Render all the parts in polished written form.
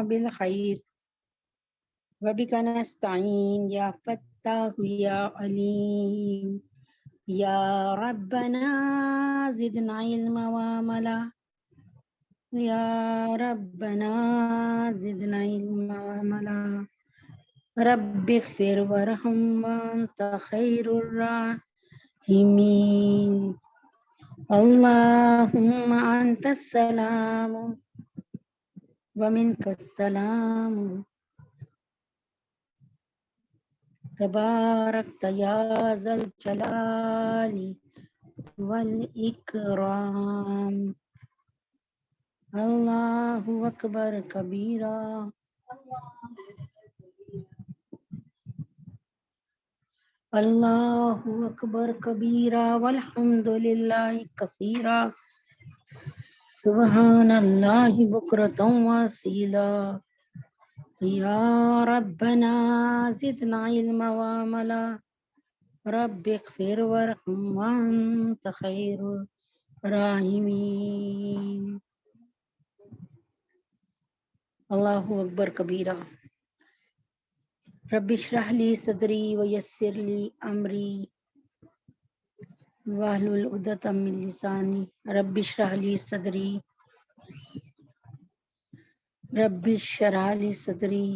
بالخير وبك نستعين يا فتاح يا عليم يا ربنا زدنا علما وعملا يا ربنا زدنا علما وعملا رب اغفر وارحم وأنت خير الراحمين اللهم أنت السلام ومنك السلام تباركت يا ذا الجلال والإكرام الله أكبر كبيرا الله أكبر كبيرا والحمد لله كثيرا سبحان الله بكرة وأصيلا يا ربنا زدنا علما وعملا رب اغفر وارحم وأنت خير الراحمين اللہ اکبر کبیرہ رب اشرح لی صدری ویسر لی امری واحلل عقدۃ من لسانی رب اشرح لی صدری رب اشرح لی صدری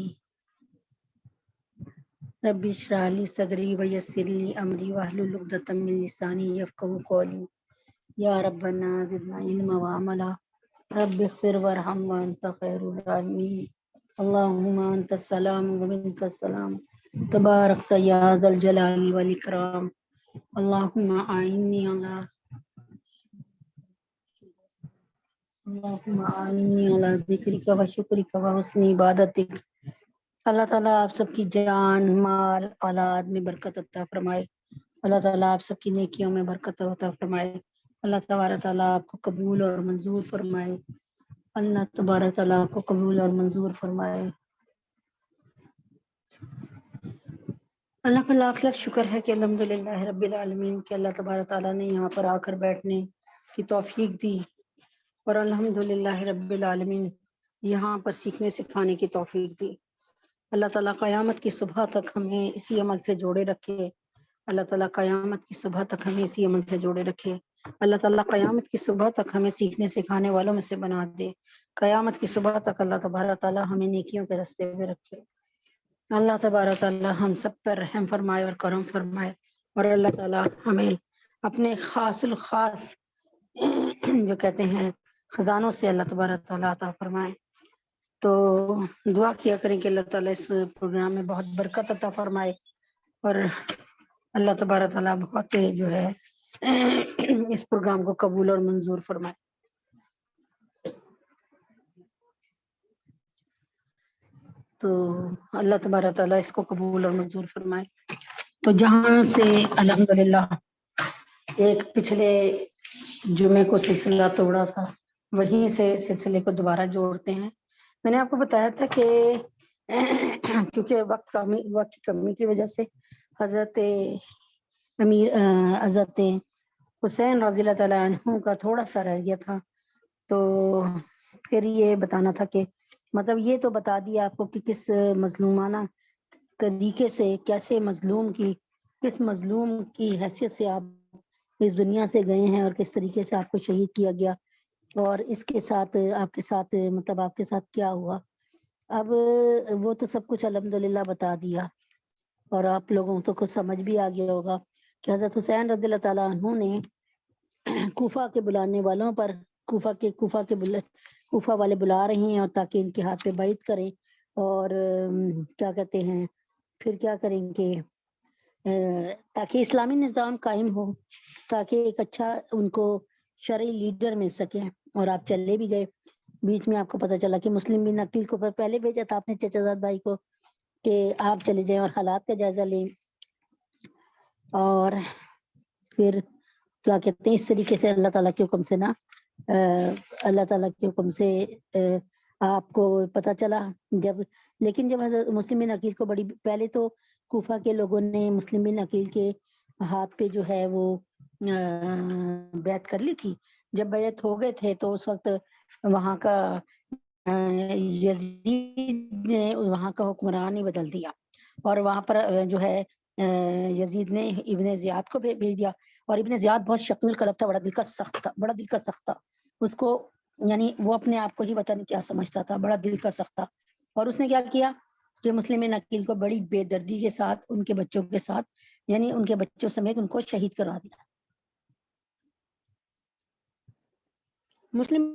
رب اشرح لی صدری ویسر لی امری واحلل عقدۃ من لسانی یفقهوا قولی یا ربنا زدنا علما وعملا رب اغفر وارحم وانت خیر الراحمین اللهم انت السلام ومنك السلام تبارکت یا ذا الجلال والاکرام اللهم اعنی علی ذکرک و شکرک و حسن عبادتک۔ اللہ تعالیٰ آپ سب کی جان مال اولاد میں برکت عطا فرمائے، اللہ تعالیٰ آپ سب کی نیکیوں میں برکت عطا فرمائے، اللہ تبارک تعالیٰ آپ کو قبول اور منظور فرمائے، اللہ تبارک تعالیٰ آپ کو قبول اور منظور فرمائے۔ اللہ کا لاکھ لاکھ شکر ہے کہ الحمدللہ رب العالمین کہ اللہ تبارک تعالیٰ نے یہاں پر آ کر بیٹھنے کی توفیق دی، اور الحمدللہ رب العالمین یہاں پر سیکھنے سکھانے کی توفیق دی۔ اللہ تعالیٰ قیامت کی صبح تک ہمیں اسی عمل سے جوڑے رکھے، اللہ تعالیٰ قیامت کی صبح تک ہمیں اسی عمل سے جوڑے رکھے، اللہ تعالیٰ قیامت کی صبح تک ہمیں سیکھنے سکھانے والوں میں سے بنا دے، قیامت کی صبح تک اللہ تبارک تعالیٰ ہمیں نیکیوں کے راستے پہ رکھے۔ اللہ تبارک تعالیٰ ہم سب پر رحم فرمائے اور کرم فرمائے، اور اللہ تعالیٰ ہمیں اپنے خاص الخاص جو کہتے ہیں خزانوں سے اللہ تبارک تعالیٰ عطا فرمائے۔ تو دعا کیا کریں کہ اللہ تعالیٰ اس پروگرام میں بہت برکت عطا فرمائے، اور اللہ تبارک تعالیٰ بہت جو ہے اس پروگرام کو قبول اور منظور فرمائے۔ تو اللہ تبارک تعالیٰ اس کو قبول اور منظور فرمائے۔ تو جہاں سے الحمدللہ ایک پچھلے جمعے کو سلسلہ توڑا تھا، وہیں سے سلسلے کو دوبارہ جوڑتے ہیں۔ میں نے آپ کو بتایا تھا کہ کیونکہ وقت کی کمی کی وجہ سے حضرت حسین رضی اللہ تعالیٰ عنہ کا تھوڑا سا رہ گیا تھا، تو پھر یہ بتانا تھا کہ مطلب یہ تو بتا دیا آپ کو کہ کس مظلومانہ طریقے سے کیسے کس مظلوم کی حیثیت سے آپ اس دنیا سے گئے ہیں، اور کس طریقے سے آپ کو شہید کیا گیا، اور اس کے ساتھ آپ کے ساتھ مطلب آپ کے ساتھ کیا ہوا۔ اب وہ تو سب کچھ الحمدللہ بتا دیا، اور آپ لوگوں تو کچھ سمجھ بھی آ گیا ہوگا کہ حضرت حسین رضی اللہ تعالیٰ عنہ نے کوفہ کے بلانے والوں پر کوفہ والے بلا رہے ہیں، اور تاکہ ان کے ہاتھ پہ بیعت کریں، اور کیا کہتے ہیں پھر کیا کریں کہ تاکہ اسلامی نظام قائم ہو، تاکہ ایک اچھا ان کو شرعی لیڈر مل سکے۔ اور آپ چلے بھی گئے، بیچ میں آپ کو پتہ چلا کہ مسلم بن عقیل کو پہلے بھیجا تھا آپ نے چچا زاد بھائی کو کہ آپ چلے جائیں اور حالات کا جائزہ لیں، اور پھر کیا کہتے ہیں اس طریقے سے اللہ تعالیٰ کے حکم سے آپ کو پتہ چلا لیکن جب حضرت مسلم بن عقیل کو بڑی پہلے تو کوفہ کے لوگوں نے مسلم بن عقیل کے ہاتھ پہ جو ہے وہ بیعت کر لی تھی۔ جب بیعت ہو گئے تھے تو اس وقت وہاں کا یزید نے وہاں کا حکمران ہی بدل دیا، اور وہاں پر جو ہے یزید نے ابن زیاد کو بھیج دیا، اور ابن زیاد بہت شقی القلب تھا، بڑا دل کا سخت تھا، بڑا دل کا سخت تھا، اس کو یعنی وہ اپنے آپ کو ہی پتہ نہیں کیا سمجھتا تھا، بڑا دل کا سخت تھا، اور اس نے کیا کیا کہ مسلم عقیل کو بڑی بے دردی کے ساتھ ان کے بچوں کے ساتھ، یعنی ان کے بچوں سمیت ان کو شہید کروا دیا۔ مسلم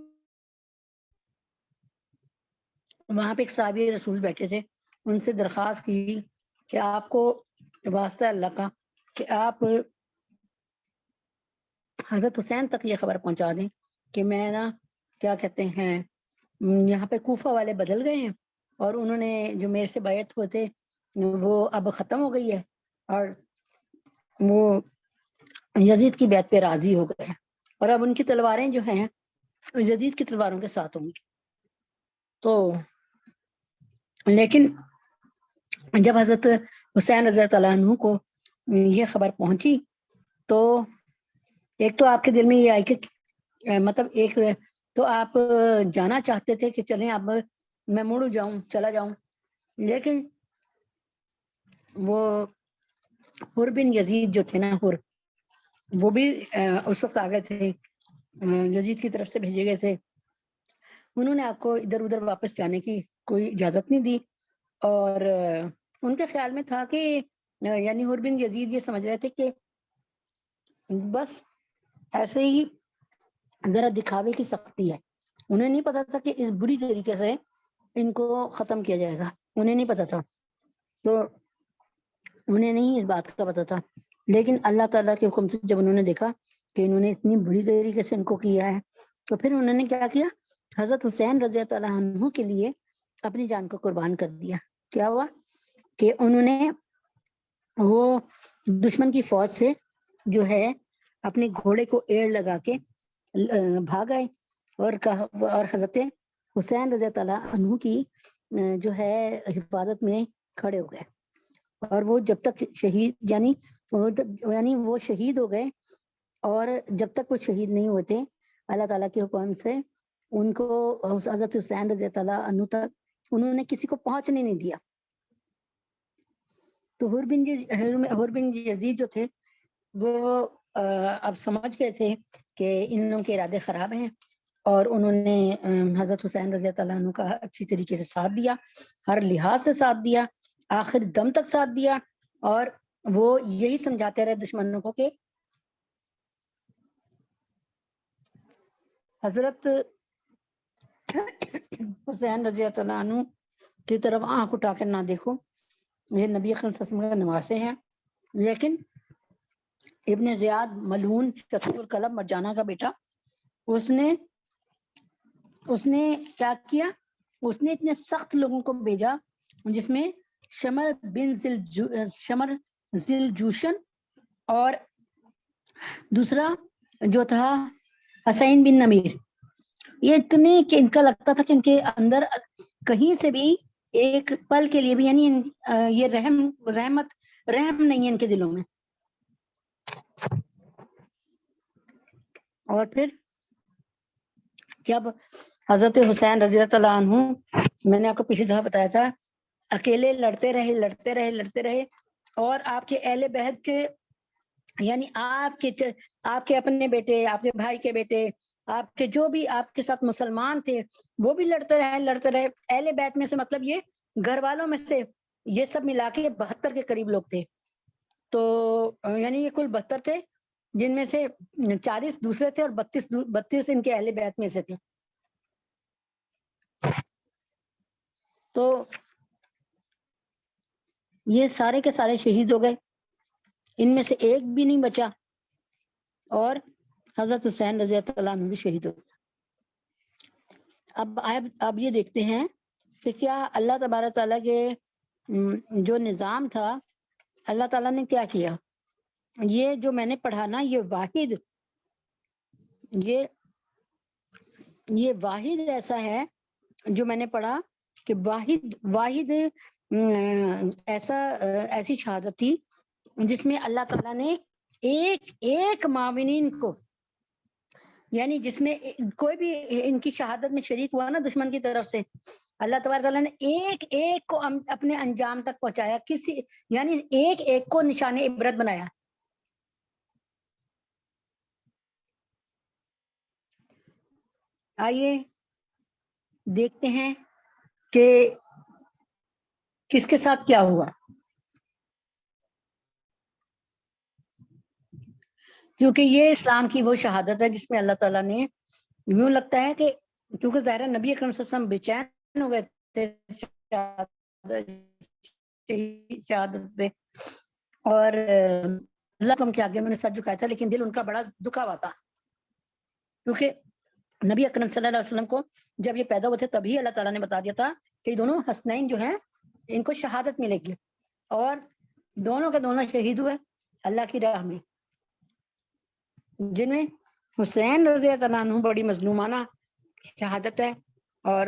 وہاں پہ ایک صحابی رسول بیٹھے تھے، ان سے درخواست کی کہ آپ کو واسطہ اللہ کا کہ آپ حضرت حسین تک یہ خبر پہنچا دیں کہ میں نا کیا کہتے ہیں یہاں پہ کوفہ والے بدل گئے ہیں، اور انہوں نے جو میرے سے بیعت ہوئے تھے وہ اب ختم ہو گئی ہے، اور وہ یزید کی بیعت پہ راضی ہو گئے ہیں، اور اب ان کی تلواریں جو ہیں یزید کی تلواروں کے ساتھ ہوں گی۔ تو لیکن جب حضرت حسین رضی اللہ عنہ کو یہ خبر پہنچی تو ایک تو آپ کے دل میں یہ آئی کہ مطلب ایک تو آپ جانا چاہتے تھے کہ چلیں اب میں مڑ جاؤں، چلا جاؤں، لیکن وہ حر بن یزید جو تھے نا، حر وہ بھی اس وقت آ گئے تھے، یزید کی طرف سے بھیجے گئے تھے، انہوں نے آپ کو ادھر ادھر واپس جانے کی کوئی اجازت نہیں دی، اور ان کے خیال میں تھا کہ یعنی حر بن یزید یہ سمجھ رہے تھے کہ بس ایسے ہی ذرا دکھاوے کی سختی ہے، انہیں نہیں پتا تھا کہ اس بری طریقے سے ان کو ختم کیا جائے گا، انہیں نہیں پتا تھا، تو انہیں نہیں اس بات کا پتا تھا، لیکن اللہ تعالیٰ کے حکم سے جب انہوں نے دیکھا کہ انہوں نے اتنی بری طریقے سے ان کو کیا ہے، تو پھر انہوں نے کیا کیا، حضرت حسین رضی اللہ عنہ کے لیے اپنی جان کو قربان کر دیا۔ کیا ہوا کہ انہوں نے وہ دشمن کی فوج سے جو ہے اپنے گھوڑے کو ایڑ لگا کے بھاگ آئے، اور حضرت حسین رضی اللہ عنہ کی جو ہے حفاظت میں کھڑے ہو گئے، اور وہ جب تک شہید یعنی وہ شہید ہو گئے، اور جب تک وہ شہید نہیں ہوتے اللہ تعالیٰ کے حکم سے ان کو حضرت حسین رضی اللہ عنہ تک انہوں نے کسی کو پہنچنے نہیں دیا۔ تو حر بن یزید جو تھے وہ اب سمجھ گئے تھے کہ ان لوگوں کے ارادے خراب ہیں، اور انہوں نے حضرت حسین رضی اللہ عنہ کا اچھی طریقے سے ساتھ دیا، ہر لحاظ سے ساتھ دیا، آخر دم تک ساتھ دیا، اور وہ یہی سمجھاتے رہے دشمنوں کو کہ حضرت حسین رضی اللہ عنہ کی طرف آنکھ اٹھا کر نہ دیکھو، یہ نبی اکرم صلی اللہ علیہ وسلم کے نواسے ہیں۔ لیکن ابن زیاد ملعون شقیق القلب مرجانہ کا بیٹا، اس نے کیا کیا، اس نے اتنے سخت لوگوں کو بھیجا جس میں شمر ذل جوشن اور دوسرا جو تھا حسین بن نمیر، یہ اتنے کہ ان کا لگتا تھا کہ ان کے اندر کہیں سے بھی ایک پل کے لیے بھی یعنی یہ رحم نہیں ہے ان کے دلوں میں۔ اور پھر جب حضرت حسین رضی اللہ عنہ، میں نے آپ کو پچھلی دفعہ بتایا تھا، اکیلے لڑتے رہے، اور آپ کے اہل بیت کے یعنی آپ کے اپنے بیٹے، آپ کے بھائی کے بیٹے، آپ کے جو بھی آپ کے ساتھ مسلمان تھے وہ بھی لڑتے رہے، اہل بیت میں سے مطلب یہ گھر والوں میں سے یہ سب ملا کے 72 کے قریب لوگ تھے، تو یعنی یہ کل 72 تھے، جن میں سے 40 دوسرے تھے اور 32 ان کے اہل بیت میں سے تھے۔ تو یہ سارے کے سارے شہید ہو گئے، ان میں سے ایک بھی نہیں بچا، اور حضرت حسین رضی اللہ عنہ بھی شہید ہو گئے۔ اب یہ دیکھتے ہیں کہ کیا اللہ تبارک تعالیٰ کے جو نظام تھا اللہ تعالیٰ نے کیا کیا۔ یہ جو میں نے پڑھا نا، یہ واحد ایسا ہے جو میں نے پڑھا کہ واحد ایسی شہادت تھی جس میں اللہ تعالیٰ نے ایک معاونین کو یعنی جس میں کوئی بھی ان کی شہادت میں شریک ہوا نا دشمن کی طرف سے، اللہ تبارک تعالیٰ نے ایک ایک کو اپنے انجام تک پہنچایا، کسی یعنی ایک ایک کو نشان عبرت بنایا. آئیے دیکھتے ہیں کہ کس کے ساتھ کیا ہوا. کیونکہ یہ اسلام کی وہ شہادت ہے جس میں اللہ تعالیٰ نے، یوں لگتا ہے کہ کیونکہ ظاہر نبی اکرم صلی اللہ علیہ وسلم بے چین ہو گئے تھے شہادت پہ، اور اللہ کو کے آگے میں نے سر جھکایا تھا، لیکن دل ان کا بڑا دکھا ہوا تھا، کیونکہ نبی اکرم صلی اللہ علیہ وسلم کو جب یہ پیدا ہوئے تھے تبھی اللہ تعالیٰ نے بتا دیا تھا کہ دونوں حسنین جو ہیں ان کو شہادت ملے گی، اور دونوں کے دونوں شہید ہوئے اللہ کی راہ میں، جن میں حسین رضی اللہ عنہ بڑی مظلومانہ شہادت ہے. اور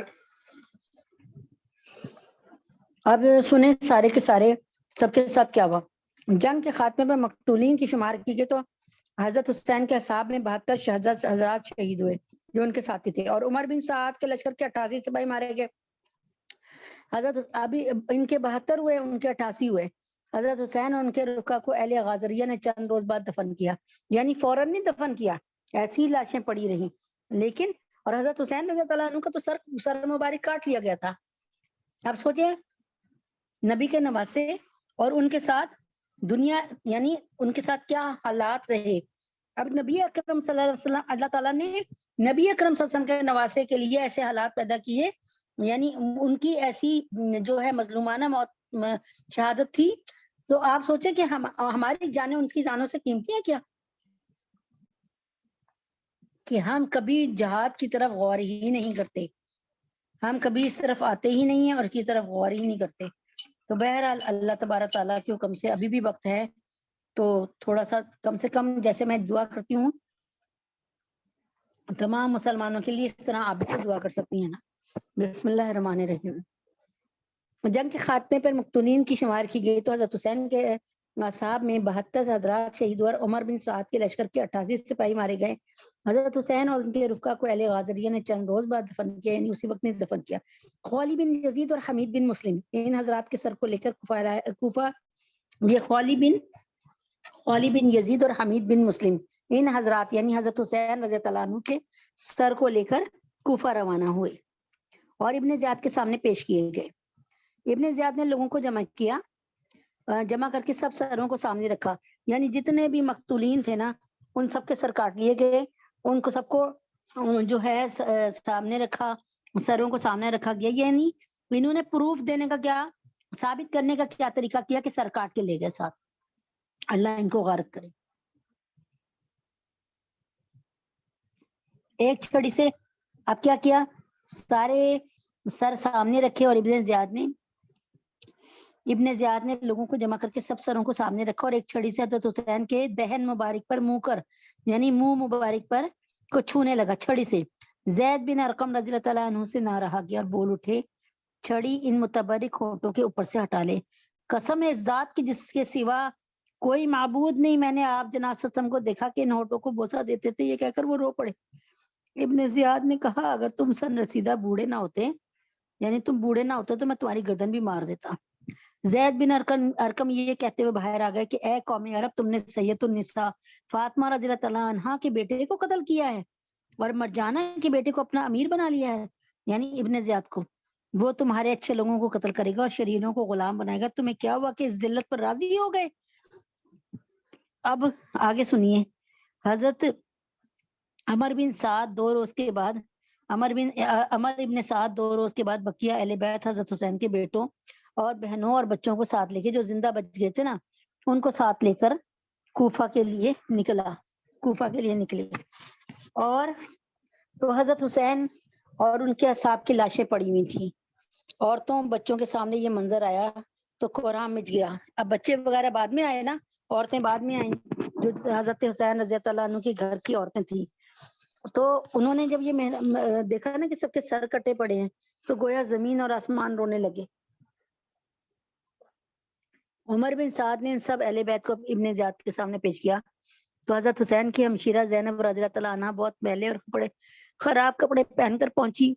اب سنیں سارے کے سارے سب کے ساتھ کیا ہوا. جنگ کے خاتمے پر مقتولین کی شمار کی گئی تو حضرت حسین کے اصحاب میں 72 شہزاد حضرات شہید ہوئے جو ان کے ساتھی تھے، اور عمر بن سعد کے لشکر کے 88 سپاہی مارے گئے. حضرت ابھی ان کے 72 ہوئے، ان کے 88 ہوئے. حضرت حسین اور ان کے رکا کو اہل غازریہ نے چند روز بعد دفن کیا، یعنی فوراً نہیں دفن کیا، ایسی لاشیں پڑی رہی. لیکن اور حضرت حسین رضی اللہ عنہ کا تو سر مبارک کاٹ لیا گیا تھا. اب سوچیں نبی کے نواسے اور ان کے ساتھ دنیا، یعنی ان کے ساتھ کیا حالات رہے. اب نبی اکرم صلی اللہ علیہ وسلم، اللہ تعالیٰ نے نبی اکرم صلی اللہ علیہ وسلم کے نواسے کے لیے ایسے حالات پیدا کیے، یعنی ان کی ایسی جو ہے مظلومانہ موت شہادت تھی. تو آپ سوچیں کہ ہماری جانیں ان کی جانوں سے قیمتی ہیں کیا، کہ ہم کبھی جہاد کی طرف غور ہی نہیں کرتے، ہم کبھی اس طرف آتے ہی نہیں ہیں اور کی طرف غور ہی نہیں کرتے. تو بہرحال اللہ تبارک تعالیٰ کے حکم سے ابھی بھی وقت ہے، تو تھوڑا سا کم سے کم جیسے میں دعا کرتی ہوں تمام مسلمانوں کے لیے، اس طرح آپ بھی دعا کر سکتی ہیں نا. بسم اللہ الرحمن الرحیم. جنگ کے خاتمے پر مقتولین کی شمار کی گئی تو حضرت حسین کے اصحاب میں 72 حضرات شہید ہوئے، اور عمر بن سعد کے لشکر کے 88 سپاہی مارے گئے. حضرت حسین اور ان کے رفقا کو اہل غازریہ نے چند روز بعد دفن کیا، یعنی اسی وقت نے دفن کیا. خوالی بن یزید اور حمید بن مسلم ان حضرات کے سر کو لے کر کوفہ، یہ خوالی بن یزید اور حمید بن مسلم ان حضرات یعنی حضرت حسین رضی اللہ عنہ کے سر کو لے کر کوفہ روانہ ہوئے اور ابن زیاد کے سامنے پیش کیے گئے. ابن زیاد نے لوگوں کو جمع کر کے سب سروں کو سامنے رکھا، یعنی جتنے بھی مقتولین تھے نا ان سب کے سر کاٹ لیے گئے، ان کو سب کو جو ہے سامنے رکھا، سروں کو سامنے رکھا گیا. یعنی انہوں نے پروف دینے کا کیا، ثابت کرنے کا کیا طریقہ کیا کہ سر کاٹ کے لے گئے ساتھ. اللہ ان کو غارت کرے. ایک چھڑی سے اب کیا کیا، سارے سر سامنے رکھے، اور ابن زیاد نے لوگوں کو جمع کر کے سب سروں کو سامنے رکھا، اور ایک چھڑی سے حضرت حسین کے دہن مبارک پر یعنی منہ مبارک پر کو چھونے لگا چھڑی سے. زید بن ارقم رضی اللہ تعالیٰ عنہ سے نہ رہا گیا اور بول اٹھے، چھڑی ان متبرک ہونٹوں کے اوپر سے ہٹا لے، قسم ہے ذات کی جس کے سوا کوئی معبود نہیں، میں نے آپ جناب صلی اللہ علیہ وسلم کو دیکھا کہ ان ہونٹوں کو بوسہ دیتے تھے. یہ کہہ کر وہ رو پڑے. ابن زیاد نے کہا اگر تم سن رسیدہ بوڑھے نہ ہوتے، یعنی تم بوڑھے نہ ہوتے تو میں تمہاری گردن بھی مار دیتا. زید بن ارقم یہ کہتے ہوئے باہر آ گئے کہ اے قوم عرب، تم نے سید النساء فاطمہ رضی اللہ عنہا کے بیٹے کو قتل کیا ہے اور مرجانہ کے بیٹے کو اپنا امیر بنا لیا ہے، یعنی ابن زیاد کو. وہ تمہارے اچھے لوگوں کو قتل کرے گا اور شریروں کو غلام بنائے گا. تمہیں کیا ہوا کہ اس ذلت پر راضی ہو گئے؟ اب آگے سنیے. حضرت عمر ابن سعد دو روز کے بعد بقیہ اہل بیت حضرت حسین کے بیٹوں اور بہنوں اور بچوں کو ساتھ لے کے، جو زندہ بچ گئے تھے نا ان کو ساتھ لے کر کوفہ کے لیے نکلے. اور تو حضرت حسین اور ان کے اصحاب کی لاشیں پڑی ہوئی تھیں. عورتوں بچوں کے سامنے یہ منظر آیا تو کوہرام مچ گیا. اب بچے وغیرہ بعد میں آئے نا، عورتیں بعد میں آئیں، جو حضرت حسین رضی اللہ عنہ کے گھر کی عورتیں تھیں. تو انہوں نے جب یہ دیکھا نا کہ سب کے سر کٹے پڑے ہیں تو گویا زمین اور آسمان رونے لگے. عمر بن سعد نے ان سب اہل بیت کو ابن زیاد کے سامنے پیش کیا. تو حضرت حسین کی ہمشیرہ زینب رضی اللہ تعالیٰ عنہ بہت میلے اور کپڑے خراب کپڑے پہن کر پہنچی،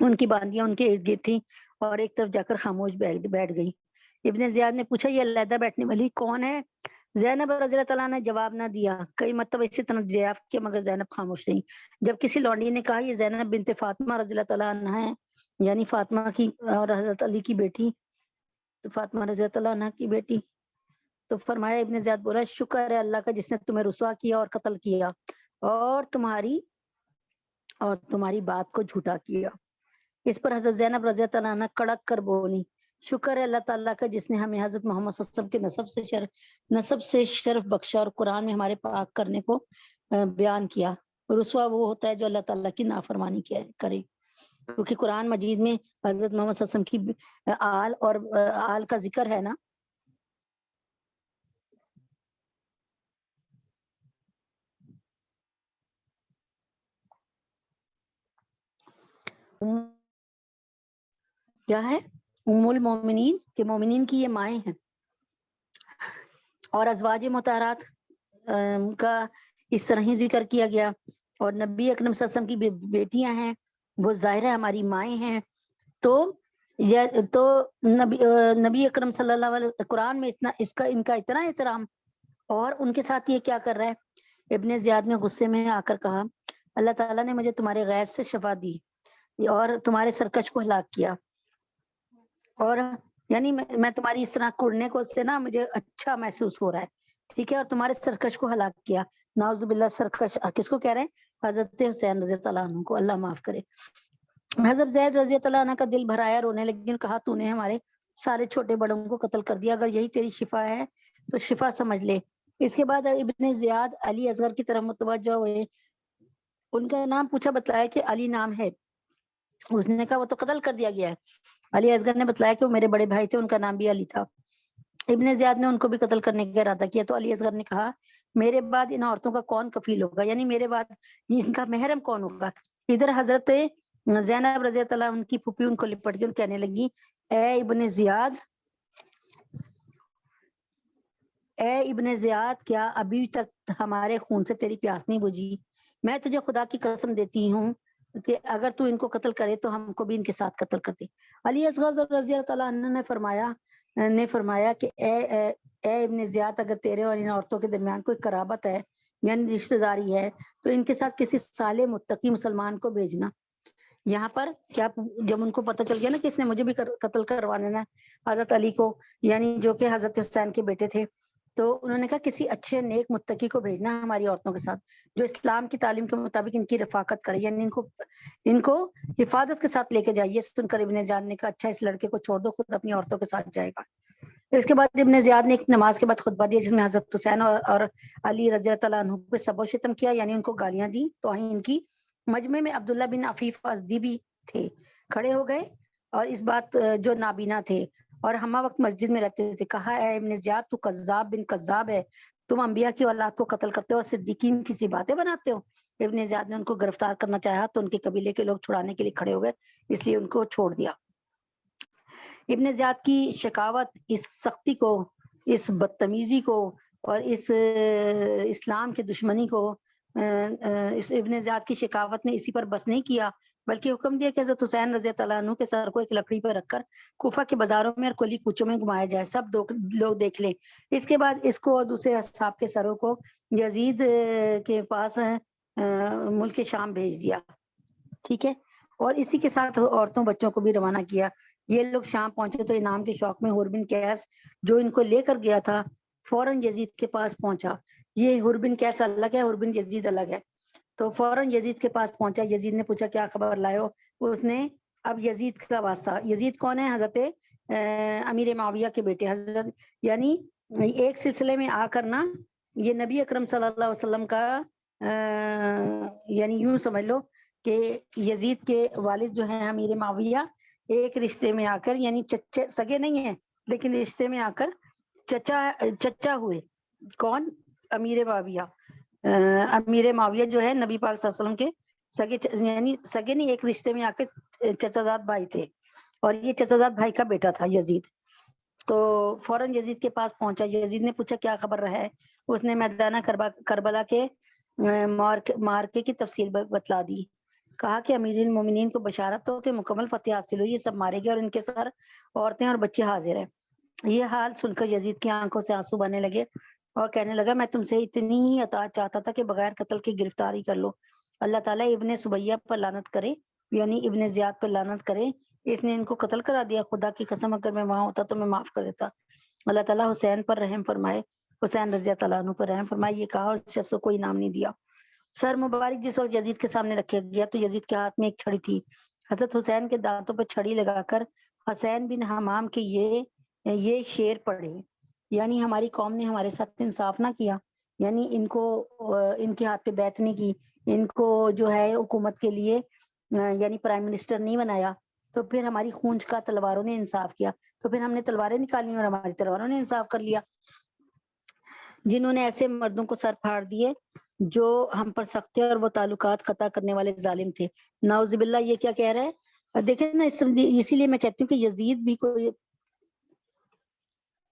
ان کی باندیاں ان کے ارد گرد تھیں اور ایک طرف جا کر خاموش بیٹھ گئی۔ ابن زیاد نے پوچھا یہ علیحدہ بیٹھنے والی کون ہے؟ زینب رضی اللہ تعالیٰ نے جواب نہ دیا، کئی مرتبہ اسی طرح دریافت کیا مگر زینب خاموش رہی۔ جب کسی لونڈی نے کہا یہ زینب بنت فاطمہ رضی اللہ تعالیٰ عنہ ہے، یعنی فاطمہ کی اور حضرت علی کی بیٹی، فاطمہ رضی اللہ عنہ کی بیٹی، تو فرمایا ابن زیاد بولا شکر ہے اللہ کا جس نے تمہیں رسوا کیا اور قتل کیا اور تمہاری بات کو جھوٹا کیا۔ اس پر حضرت زینب رضی اللہ عنہ کڑک کر بولی شکر ہے اللہ تعالیٰ کا جس نے ہمیں حضرت محمد صلی اللہ علیہ وسلم کے نسب سے شرف بخشا اور قرآن میں ہمارے پاک کرنے کو بیان کیا۔ رسوا وہ ہوتا ہے جو اللہ تعالیٰ کی نافرمانی کرے، کیونکہ قرآن مجید میں حضرت محمد صلی اللہ علیہ وسلم کی آل اور آل کا ذکر ہے نا۔ کیا ہے ام المومنین کہ مومنین کی یہ مائیں ہیں، اور ازواج مطہرات کا اس طرح ہی ذکر کیا گیا، اور نبی اکرم صلی اللہ علیہ وسلم کی بیٹیاں ہیں، وہ ظاہر ہے ہماری مائیں ہیں۔ تو نبی اکرم صلی اللہ علیہ وسلم قرآن میں ان کا اتنا احترام، اور ان کے ساتھ یہ کیا کر رہا ہے؟ ابن زیاد نے غصے میں آ کر کہا اللہ تعالیٰ نے مجھے تمہارے غیظ سے شفا دی اور تمہارے سرکش کو ہلاک کیا، اور یعنی میں تمہاری اس طرح کڑنے کو سے نا مجھے اچھا محسوس ہو رہا ہے، ٹھیک ہے، اور تمہارے سرکش کو ہلاک کیا۔ نعوذ باللہ، سرکش کس کو کہہ رہے ہیں؟ حضرت حسین رضی اللہ عنہ کو، اللہ معاف کرے۔ حضرت زید رضی اللہ عنہ کا دل بھرایا رونے لگی، کہا تو نے ہمارے سارے چھوٹے بڑوں کو قتل کر دیا، اگر یہی تیری شفا ہے تو شفا سمجھ لے۔ اس کے بعد ابن زیاد علی اصغر کی طرف متوجہ ہوئے، ان کا نام پوچھا، بتلایا کہ علی نام ہے۔ اس نے کہا وہ تو قتل کر دیا گیا ہے۔ علی اصغر نے بتلایا کہ وہ میرے بڑے بھائی تھے، ان کا نام بھی علی تھا۔ ابن زیاد نے ان کو بھی قتل کرنے کا ارادہ کیا، تو علی اصغر نے کہا میرے بعد ان عورتوں کا کون کفیل ہوگا، یعنی میرے بعد ان کا محرم کون ہوگا۔ ادھر حضرت زینب رضی اللہ عنہ ان کی پھوپھی ان کو لپٹ کے کہنے لگی اے ابن زیاد کیا ابھی تک ہمارے خون سے تیری پیاس نہیں بجھی؟ میں تجھے خدا کی قسم دیتی ہوں کہ اگر تو ان کو قتل کرے تو ہم کو بھی ان کے ساتھ قتل کر دے۔ علی اصغر رضی اللہ عنہ نے فرمایا کہ اے ابن زیاد، اگر تیرے اور ان عورتوں کے درمیان کوئی قرابت ہے یعنی رشتہ داری ہے تو ان کے ساتھ کسی صالح متقی مسلمان کو بھیجنا۔ یہاں پر کیا جب ان کو پتہ چل گیا نا کہ اس نے مجھے بھی قتل کروانے نا حضرت علی کو، یعنی جو کہ حضرت حسین کے بیٹے تھے، تو انہوں نے کہا کسی اچھے نیک متقی کو بھیجنا ہماری عورتوں کے ساتھ جو اسلام کی تعلیم کے مطابق ان کی رفاقت کرے، یعنی ان کو حفاظت کے ساتھ لے کے جائیے۔ سن کر ابن زیاد نے کہا اچھا اس لڑکے کو چھوڑ دو، خود اپنی عورتوں کے ساتھ جائے گا۔ اس کے بعد ابن زیاد نے ایک نماز کے بعد خطبہ دیا جس میں حضرت حسین اور علی رضی اللہ عنہ پہ سب و شتم کیا، یعنی ان کو گالیاں دی، توہین کی۔ مجمع میں عبداللہ بن عفیف ازدی بھی تھے، کھڑے ہو گئے اور اس بات جو نابینا تھے اور ہمہ وقت مسجد میں رہتے تھے، کہا اے ابن زیاد تو کذاب بن کذاب ہے، تم انبیاء کی اولاد کو قتل کرتے ہو اور صدیقین کی سی باتیں بناتے ہو۔ ابن زیاد نے ان کو گرفتار کرنا چاہا تو ان کے قبیلے کے لوگ چھڑانے کے لیے کھڑے ہو گئے، اس لیے ان کو چھوڑ دیا۔ ابن زیاد کی شکاوت، اس سختی کو، اس بدتمیزی کو اور اس اسلام کے دشمنی کو، اس ابن زیاد کی شکاوت نے اسی پر بس نہیں کیا بلکہ حکم دیا کہ حضرت حسین رضی اللہ عنہ کے سر کو ایک لکڑی پر رکھ کر کوفہ کے بازاروں میں اور کلی کوچوں میں گھمایا جائے، سب لوگ دیکھ لیں۔ اس کے بعد اس کو اور دوسرے اصحاب کے سروں کو یزید کے پاس ملک شام بھیج دیا، ٹھیک ہے، اور اسی کے ساتھ عورتوں بچوں کو بھی روانہ کیا۔ یہ لوگ شام پہنچے تو انعام کے شوق میں حر بن قیس جو ان کو لے کر گیا تھا فوراً یزید کے پاس پہنچا۔ یہ حر بن قیس الگ ہے، حر بن یزید الگ ہے۔ تو فوراً یزید کے پاس پہنچا، یزید نے پوچھا کیا خبر لائے ہو؟ اس نے اب یزید کا واسطہ، یزید کون ہے؟ حضرت امیر معاویہ کے بیٹے، حضرت یعنی ایک سلسلے میں آ کر نا یہ نبی اکرم صلی اللہ علیہ وسلم کا یعنی یوں سمجھ لو کہ یزید کے والد جو ہیں امیر معاویہ ایک رشتے میں آ کر، یعنی چچے سگے نہیں ہیں لیکن رشتے میں آ کر چچا ہوئے۔ کون؟ امیر معاویہ۔ امیر معاویہ جو ہے نبی پاک صلی اللہ علیہ وسلم کے سگے، یعنی سگے نہیں، ایک رشتے میں آ کے چچا زاد بھائی تھے، اور یہ چچا زاد بھائی کا بیٹا تھا یزید۔ تو فوراً یزید کے پاس پہنچا، یزید نے پوچھا کیا خبر رہا ہے؟ اس نے میدان کربلا کے مارکے کی تفصیل بتلا دی. کہا کہ امیر المومنین کو بشارت ہو کہ مکمل فتح حاصل ہوئی، یہ سب مارے گئے اور ان کے سر، عورتیں اور بچے حاضر ہیں. یہ حال سن کر یزید کی آنکھوں سے آنسو بہنے لگے اور کہنے لگا میں تم سے اتنی ہی اطاعت چاہتا تھا کہ بغیر قتل کی گرفتاری کر لو. اللہ تعالیٰ ابن سبیہ پر لعنت کرے، یعنی ابن زیاد پر لعنت کرے، اس نے ان کو قتل کرا دیا. خدا کی قسم اگر میں وہاں ہوتا تو میں معاف کر دیتا. اللہ تعالیٰ حسین پر رحم فرمائے، حسین رضی اللہ عنہ پر رحم فرمائے. یہ کہا اور شخص کو کوئی نام نہیں دیا. سر مبارک جس وقت یزید کے سامنے رکھا گیا تو یزید کے ہاتھ میں ایک چھڑی تھی. حضرت حسین کے دانتوں پر چھڑی لگا کر حسین بن حمام کے یہ شعر پڑھے، یعنی ہماری قوم نے ہمارے ساتھ انصاف نہ کیا، یعنی ان کو ان کے ہاتھ پہ بیعت نہیں کی، ان کو جو ہے حکومت کے لیے یعنی پرائم منسٹر نہیں بنایا، تو پھر ہماری خونج کا تلواروں نے انصاف کیا، تو پھر ہم نے تلواریں نکالی اور ہماری تلواروں نے انصاف کر لیا. جنہوں نے ایسے مردوں کو سر پھاڑ دیے جو ہم پر سخت تھے اور وہ تعلقات قطع کرنے والے ظالم تھے. نعوذ باللہ. یہ کیا کہہ رہا ہے دیکھیں نا، اسی لیے میں کہتی ہوں کہ یزید بھی کوئی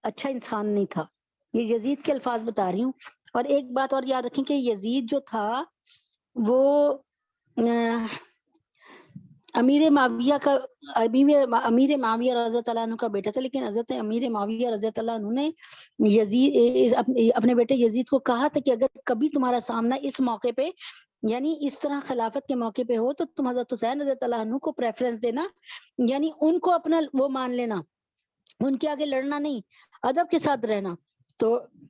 اچھا انسان نہیں تھا. یہ یزید کے الفاظ بتا رہی ہوں. اور ایک بات اور یاد رکھیں کہ یزید جو تھا وہ امیر معاویہ رضی اللہ عنہ کا بیٹا تھا، لیکن حضرت امیر معاویہ رضی اللہ عنہ نے یزید اپنے بیٹے یزید کو کہا تھا کہ اگر کبھی تمہارا سامنا اس موقع پہ یعنی اس طرح خلافت کے موقع پہ ہو تو تم حضرت حسین رضی اللہ عنہ کو پریفرنس دینا، یعنی ان کو اپنا وہ مان لینا، ان کے آگے لڑنا نہیں، ادب کے ساتھ رہنا. تو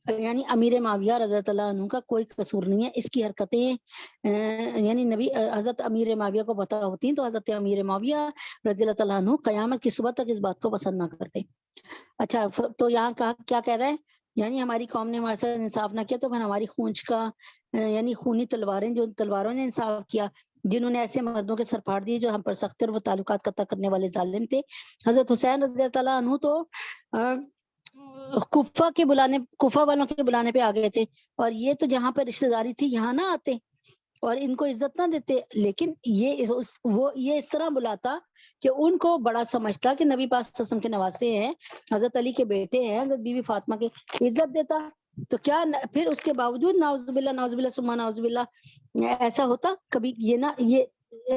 یعنی امیر معاویہ رضی اللہ عنہ کا کوئی قصور نہیں ہے. اس کی حرکتیں یعنی نبی حضرت امیر معاویہ کو پتہ ہوتی ہیں تو حضرت امیر معاویہ رضی اللہ عنہ قیامت کی صبح تک اس بات کو پسند نہ کرتے. اچھا تو یہاں کیا کہہ رہا ہے، یعنی ہماری قوم نے ہمارے ساتھ انصاف نہ کیا تو پھر ہماری خونج کا یعنی خونی تلواریں، جو تلواروں نے انصاف کیا، جنہوں نے ایسے مردوں کے سر پھاڑ دیے جو ہم پر سخت اور وہ تعلقات قطع کرنے والے ظالم تھے. حضرت حسین رضی اللہ عنہ تو کوفہ والوں کے بلانے پہ آ گئے تھے، اور یہ تو جہاں پہ رشتہ داری تھی یہاں نہ آتے اور ان کو عزت نہ دیتے، لیکن یہ اس طرح بلاتا کہ ان کو بڑا سمجھتا کہ نبی پاک صلی اللہ علیہ وسلم کے نواسے ہیں، حضرت علی کے بیٹے ہیں، حضرت بی بی فاطمہ کے، عزت دیتا. تو کیا پھر اس کے باوجود نعوذ باللہ ثم نعوذ باللہ ایسا ہوتا کبھی؟ یہ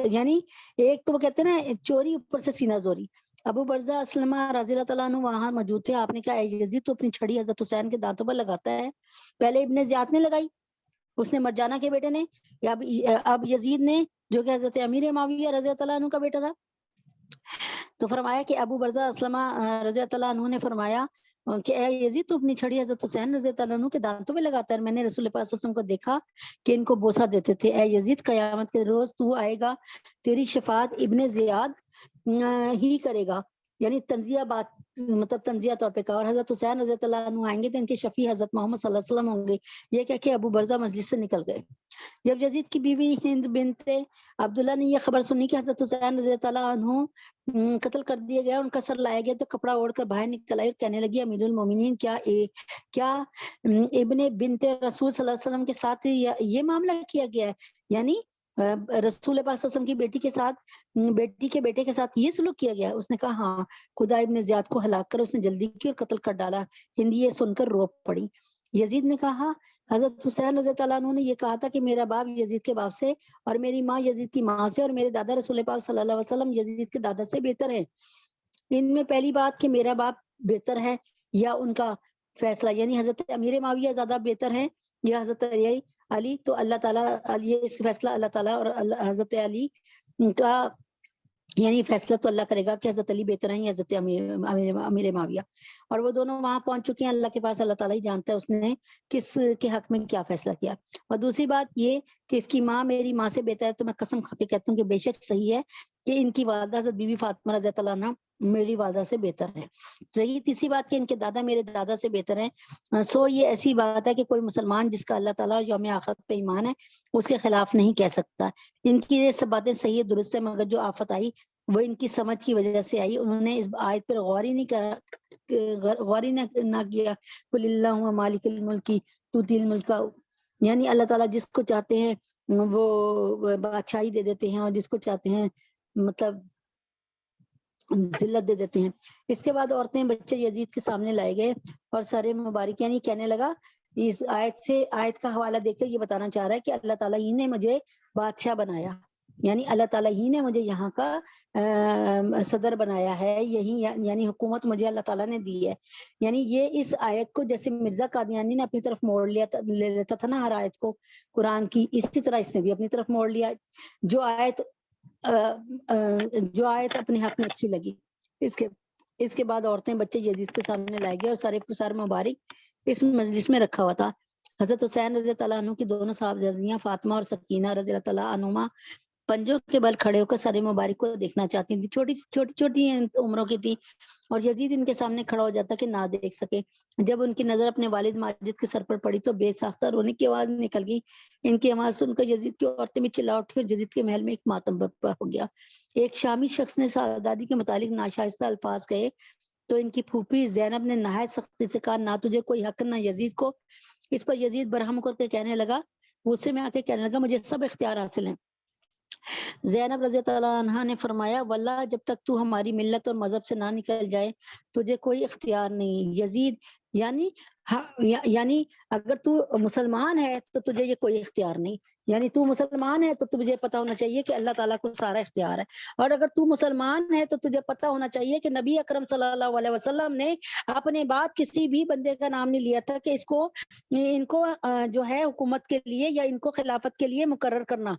یعنی ایک تو وہ کہتے ہیں نا چوری اوپر سے سینہ زوری. ابو برزہ اسلمہ رضی اللہ عنہ وہاں موجود تھے. آپ نے کہا اے یزید تو اپنی چھڑی حضرت حسین کے دانتوں پر لگاتا ہے. پہلے ابن زیاد نے لگائی، اس نے مرجانہ کے بیٹے نے، یا اب یزید نے جو کہ حضرت امیر معاویہ رضی اللہ عنہ کا بیٹا تھا. تو فرمایا کہ ابو برزہ اسلمہ رضی اللہ عنہ نے فرمایا کہ اے یزید تو اپنی چھڑی حضرت حسین رضی اللہ عنہ کے دانتوں پہ لگاتا ہے. میں نے رسول پاک صلی اللہ علیہ وسلم کو دیکھا کہ ان کو بوسہ دیتے تھے. اے یزید قیامت کے روز تو آئے گا، تیری شفاعت ابن زیاد ہی کرے گا، یعنی تنزیہ بات مطلب تنزیہ طور پہ کہا، اور حضرت حسین رضی اللہ عنہ آئیں گے تو ان کے شفیع حضرت محمد صلی اللہ علیہ وسلم ہوں گے. یہ کہہ کے ابو برزہ مجلس سے نکل گئے. جب یزید کی بیوی ہند بنت عبداللہ نے یہ خبر سنی کہ حضرت حسین رضی اللہ عنہ قتل کر دیا گیا، ان کا سر لایا گیا، تو کپڑا اوڑھ کر باہر نکل آئی اور کہنے لگی امیر المومنین کیا ابن بنت رسول صلی اللہ علیہ وسلم کے ساتھ یہ معاملہ کیا گیا ہے، یعنی رسول پاک صلی اللہ علیہ وسلم کی بیٹی کے بیٹے کے ساتھ یہ سلوک کیا گیا. اس نے کہا ہاں. خدا ابن زیاد کو ہلاک کر اس نے جلدی کی اور قتل کر ڈالا. ہندی یہ سن کر رو پڑی. یزید نے کہا حضرت حسین رضی اللہ عنہ نے یہ کہا تھا کہ میرا باپ یزید کے باپ سے اور میری ماں یزید کی ماں سے اور میرے دادا رسول پاک صلی اللہ علیہ وسلم یزید کے دادا سے بہتر ہے. ان میں پہلی بات کہ میرا باپ بہتر ہے یا ان کا فیصلہ، یعنی حضرت امیر معاویہ زیادہ بہتر ہے یا حضرت علی، تو اللہ تعالیٰ یہ اس فیصلہ اللہ تعالیٰ اور حضرت علی کا یعنی فیصلہ تو اللہ کرے گا کہ حضرت علی بہتر ہیں یا حضرت امیر معاویہ. اور وہ دونوں وہاں پہنچ چکے ہیں. اللہ کے پاس اللہ تعالیٰ ہی جانتا ہے اس نے کس کے حق میں کیا فیصلہ کیا. اور دوسری بات یہ کہ اس کی ماں میری ماں سے بہتر ہے، تو میں قسم کھا کے کہتا ہوں کہ بے شک صحیح ہے کہ ان کی والدہ حضرت بی بی فاطمہ رضی اللہ عنہا میری والدہ سے بہتر ہے. رہی تیسری بات کہ ان کے دادا میرے دادا سے بہتر ہیں. سو یہ ایسی بات ہے کہ کوئی مسلمان جس کا اللہ تعالیٰ یوم آخرت پہ ایمان ہے اس کے خلاف نہیں کہہ سکتا. ان کی یہ سب باتیں صحیح درست ہے، مگر جو آفت آئی وہ ان کی سمجھ کی وجہ سے آئی. انہوں نے اس آیت پر غور ہی نہ کیا. قل اللہم مالک الملک تؤتی الملک، یعنی اللہ تعالیٰ جس کو چاہتے ہیں وہ بادشاہی دے دیتے ہیں اور جس کو چاہتے ہیں مطلب ذلت دے دیتے ہیں. اس کے بعد عورتیں بچے یزید کے سامنے لائے گئے اور سر مبارک یعنی کہنے لگا اس آیت کا حوالہ دے کر یہ بتانا چاہ رہا ہے کہ اللہ تعالیٰ ہی نے مجھے بادشاہ بنایا، یعنی اللہ تعالیٰ ہی نے مجھے یہاں کا صدر بنایا ہے، یہی یعنی حکومت مجھے اللہ تعالیٰ نے دی ہے۔ یعنی یہ اس آیت کو جیسے مرزا قادیانی نے اپنی طرف موڑ لیا لے لیتا تھا نا ہر آیت کو قرآن کی، اسی طرح اس نے بھی اپنی طرف موڑ لیا۔ جو آیت اپنے حق میں اچھی لگی، اس کے بعد عورتیں بچے یزید کے سامنے لائے گئے اور سارے مبارک اس مجلس میں رکھا ہوا تھا۔ حضرت حسین رضی اللہ عنہ کی دونوں صاحبزادیاں فاطمہ اور سکینہ رضی اللہ عنہما پنجوں کے بل کھڑے ہو کر سارے مبارک کو دیکھنا چاہتی تھی، چھوٹی عمروں کی تھی، اور یزید ان کے سامنے کھڑا ہو جاتا کہ نہ دیکھ سکے۔ جب ان کی نظر اپنے والد ماجد کے سر پر پڑی تو بے ساختہ رونے کی آواز نکل گئی۔ ان کی آواز سن کر یزید کی عورتیں بھی چلا اٹھی اور یزید کے محل میں ایک ماتم برپا ہو گیا۔ ایک شامی شخص نے شہزادی کے متعلق ناشائستہ الفاظ کہے تو ان کی پھوپھی زینب نے نہایت سختی سے کہا، نہ تجھے کوئی حق نہ یزید کو۔ اس پر یزید برہم ہو کر کے کہنے لگا، غصے میں آ کے کہنے لگا، مجھے سب اختیار حاصل ہیں۔ زینب رضی اللہ عنہا نے فرمایا، واللہ جب تک تو ہماری ملت اور مذہب سے نہ نکل جائے تجھے کوئی اختیار نہیں۔ یزید یعنی اگر تو مسلمان ہے تو تجھے یہ کوئی اختیار نہیں، یعنی تو مسلمان ہے تو تجھے پتا ہونا چاہیے کہ اللہ تعالیٰ کو سارا اختیار ہے، اور اگر تو مسلمان ہے تو تجھے پتا ہونا چاہیے کہ نبی اکرم صلی اللہ علیہ وسلم نے اپنے بعد کسی بھی بندے کا نام نہیں لیا تھا کہ ان کو جو ہے حکومت کے لیے یا ان کو خلافت کے لیے مقرر کرنا۔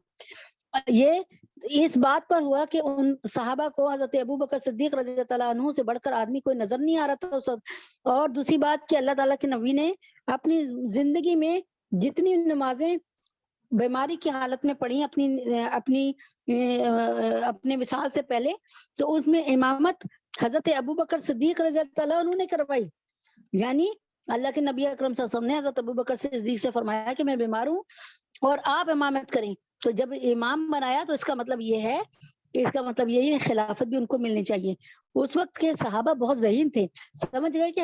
یہ اس بات پر ہوا کہ ان صحابہ کو حضرت ابوبکر صدیق رضی اللہ عنہ سے بڑھ کر آدمی کوئی نظر نہیں آ رہا تھا اس وقت۔ اور دوسری بات کہ اللہ تعالیٰ کے نبی نے اپنی زندگی میں جتنی نمازیں بیماری کی حالت میں پڑھی اپنے وصال سے پہلے، تو اس میں امامت حضرت ابوبکر صدیق رضی اللہ عنہ نے کروائی۔ یعنی اللہ کے نبی اکرم صلی اللہ علیہ وسلم نے حضرت ابوبکر صدیق سے فرمایا کہ میں بیمار ہوں اور آپ امامت کریں، تو جب امام بنایا تو اس کا مطلب یہ ہے کہ خلافت بھی ان کو ملنی چاہیے۔ اس وقت کے صحابہ بہت ذہین تھے، سمجھ گئے کہ